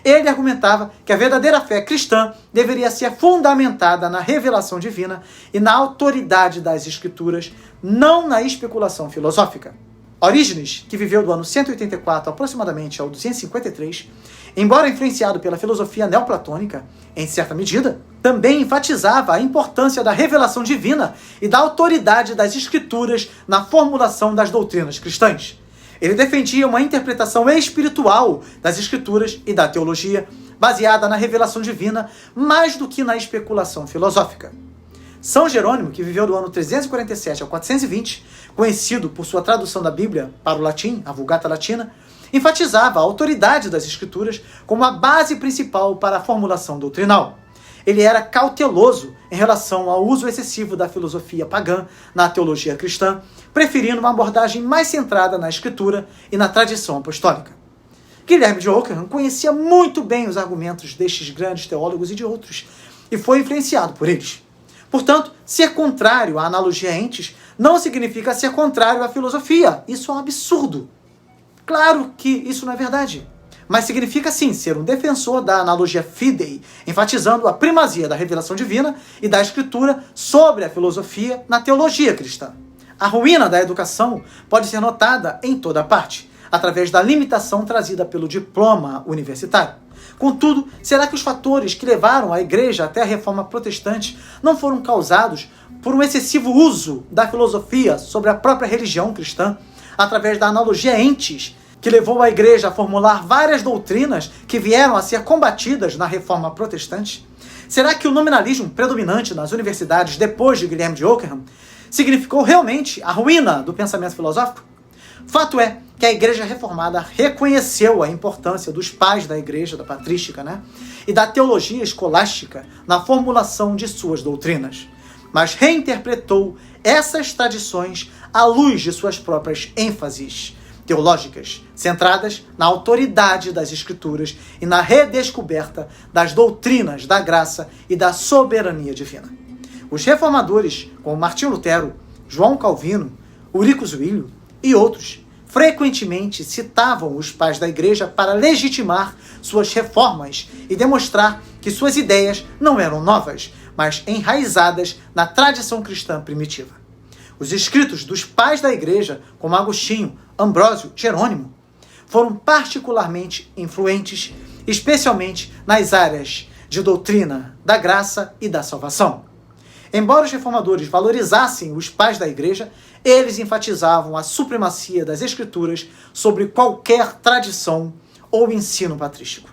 Ele argumentava que a verdadeira fé cristã deveria ser fundamentada na revelação divina e na autoridade das Escrituras, não na especulação filosófica. Orígenes, que viveu do ano 184 aproximadamente ao 253, embora influenciado pela filosofia neoplatônica, em certa medida, também enfatizava a importância da revelação divina e da autoridade das Escrituras na formulação das doutrinas cristãs. Ele defendia uma interpretação espiritual das Escrituras e da teologia, baseada na revelação divina, mais do que na especulação filosófica. São Jerônimo, que viveu do ano 347 ao 420, conhecido por sua tradução da Bíblia para o latim, a Vulgata Latina, enfatizava a autoridade das Escrituras como a base principal para a formulação doutrinal. Ele era cauteloso em relação ao uso excessivo da filosofia pagã na teologia cristã, preferindo uma abordagem mais centrada na Escritura e na tradição apostólica. Guilherme de Ockham conhecia muito bem os argumentos destes grandes teólogos e de outros, e foi influenciado por eles. Portanto, ser contrário à analogia entes não significa ser contrário à filosofia. Isso é um absurdo. Claro que isso não é verdade. Mas significa sim ser um defensor da analogia fidei, enfatizando a primazia da revelação divina e da Escritura sobre a filosofia na teologia cristã. A ruína da educação pode ser notada em toda parte, através da limitação trazida pelo diploma universitário. Contudo, será que os fatores que levaram a Igreja até a Reforma Protestante não foram causados por um excessivo uso da filosofia sobre a própria religião cristã, através da analogia entes, que levou a Igreja a formular várias doutrinas que vieram a ser combatidas na Reforma Protestante? Será que o nominalismo predominante nas universidades depois de Guilherme de Ockham significou realmente a ruína do pensamento filosófico? Fato é que a Igreja Reformada reconheceu a importância dos pais da Igreja, da patrística, e da teologia escolástica na formulação de suas doutrinas, mas reinterpretou essas tradições à luz de suas próprias ênfases teológicas, centradas na autoridade das Escrituras e na redescoberta das doutrinas da graça e da soberania divina. Os reformadores, como Martinho Lutero, João Calvino, Ulrico Zwingli e outros, frequentemente citavam os pais da Igreja para legitimar suas reformas e demonstrar que suas ideias não eram novas, mas enraizadas na tradição cristã primitiva. Os escritos dos pais da Igreja, como Agostinho, Ambrósio, Jerônimo, foram particularmente influentes, especialmente nas áreas de doutrina da graça e da salvação. Embora os reformadores valorizassem os pais da Igreja, eles enfatizavam a supremacia das Escrituras sobre qualquer tradição ou ensino patrístico.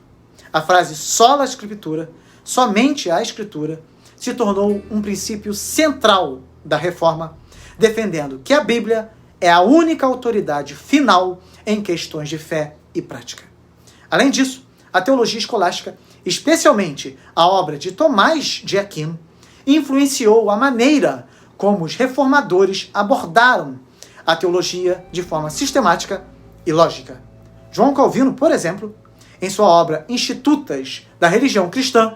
A frase sola Scriptura, somente a Escritura, se tornou um princípio central da Reforma, defendendo que a Bíblia é a única autoridade final em questões de fé e prática. Além disso, a teologia escolástica, especialmente a obra de Tomás de Aquino, influenciou a maneira como os reformadores abordaram a teologia de forma sistemática e lógica. João Calvino, por exemplo, em sua obra Institutas da Religião Cristã,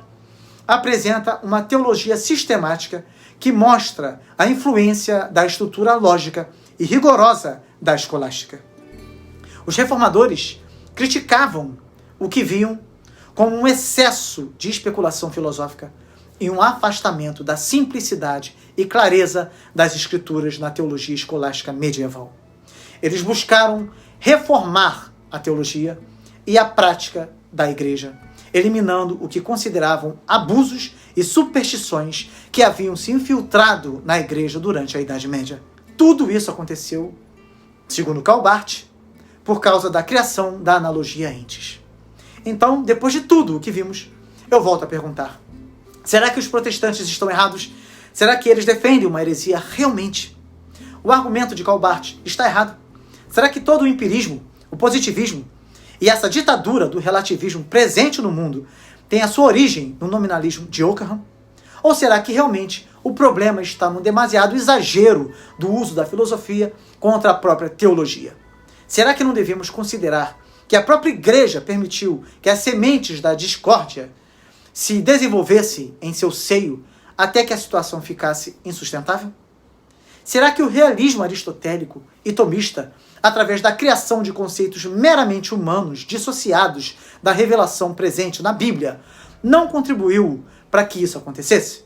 apresenta uma teologia sistemática que mostra a influência da estrutura lógica e rigorosa da escolástica. Os reformadores criticavam o que viam como um excesso de especulação filosófica e um afastamento da simplicidade e clareza das Escrituras na teologia escolástica medieval. Eles buscaram reformar a teologia e a prática da Igreja, eliminando o que consideravam abusos e superstições que haviam se infiltrado na Igreja durante a Idade Média. Tudo isso aconteceu, segundo Calbart, por causa da criação da analogia entes. Então, depois de tudo o que vimos, eu volto a perguntar: será que os protestantes estão errados? Será que eles defendem uma heresia realmente? O argumento de Calbart está errado? Será que todo o empirismo, o positivismo e essa ditadura do relativismo presente no mundo tem a sua origem no nominalismo de Occam? Ou será que realmente o problema está no demasiado exagero do uso da filosofia contra a própria teologia? Será que não devemos considerar que a própria igreja permitiu que as sementes da discórdia se desenvolvessem em seu seio até que a situação ficasse insustentável? Será que o realismo aristotélico e tomista, através da criação de conceitos meramente humanos dissociados da revelação presente na Bíblia, não contribuiu para que isso acontecesse?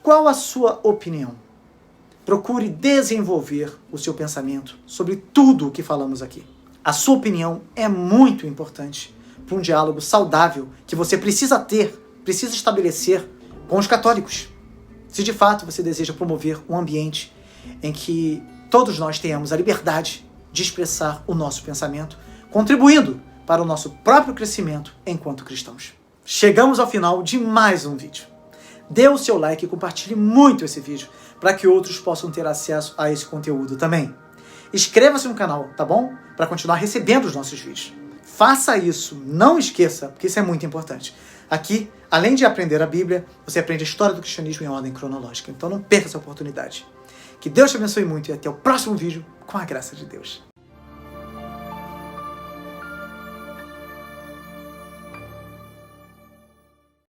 Qual a sua opinião? Procure desenvolver o seu pensamento sobre tudo o que falamos aqui. A sua opinião é muito importante para um diálogo saudável que você precisa estabelecer com os católicos. Se de fato você deseja promover um ambiente em que todos nós tenhamos a liberdade de expressar o nosso pensamento, contribuindo para o nosso próprio crescimento enquanto cristãos. Chegamos ao final de mais um vídeo. Dê o seu like e compartilhe muito esse vídeo para que outros possam ter acesso a esse conteúdo também. Inscreva-se no canal, tá bom? Para continuar recebendo os nossos vídeos. Faça isso, não esqueça, porque isso é muito importante. Aqui, além de aprender a Bíblia, você aprende a história do cristianismo em ordem cronológica. Então não perca essa oportunidade. Que Deus te abençoe muito e até o próximo vídeo, com a graça de Deus.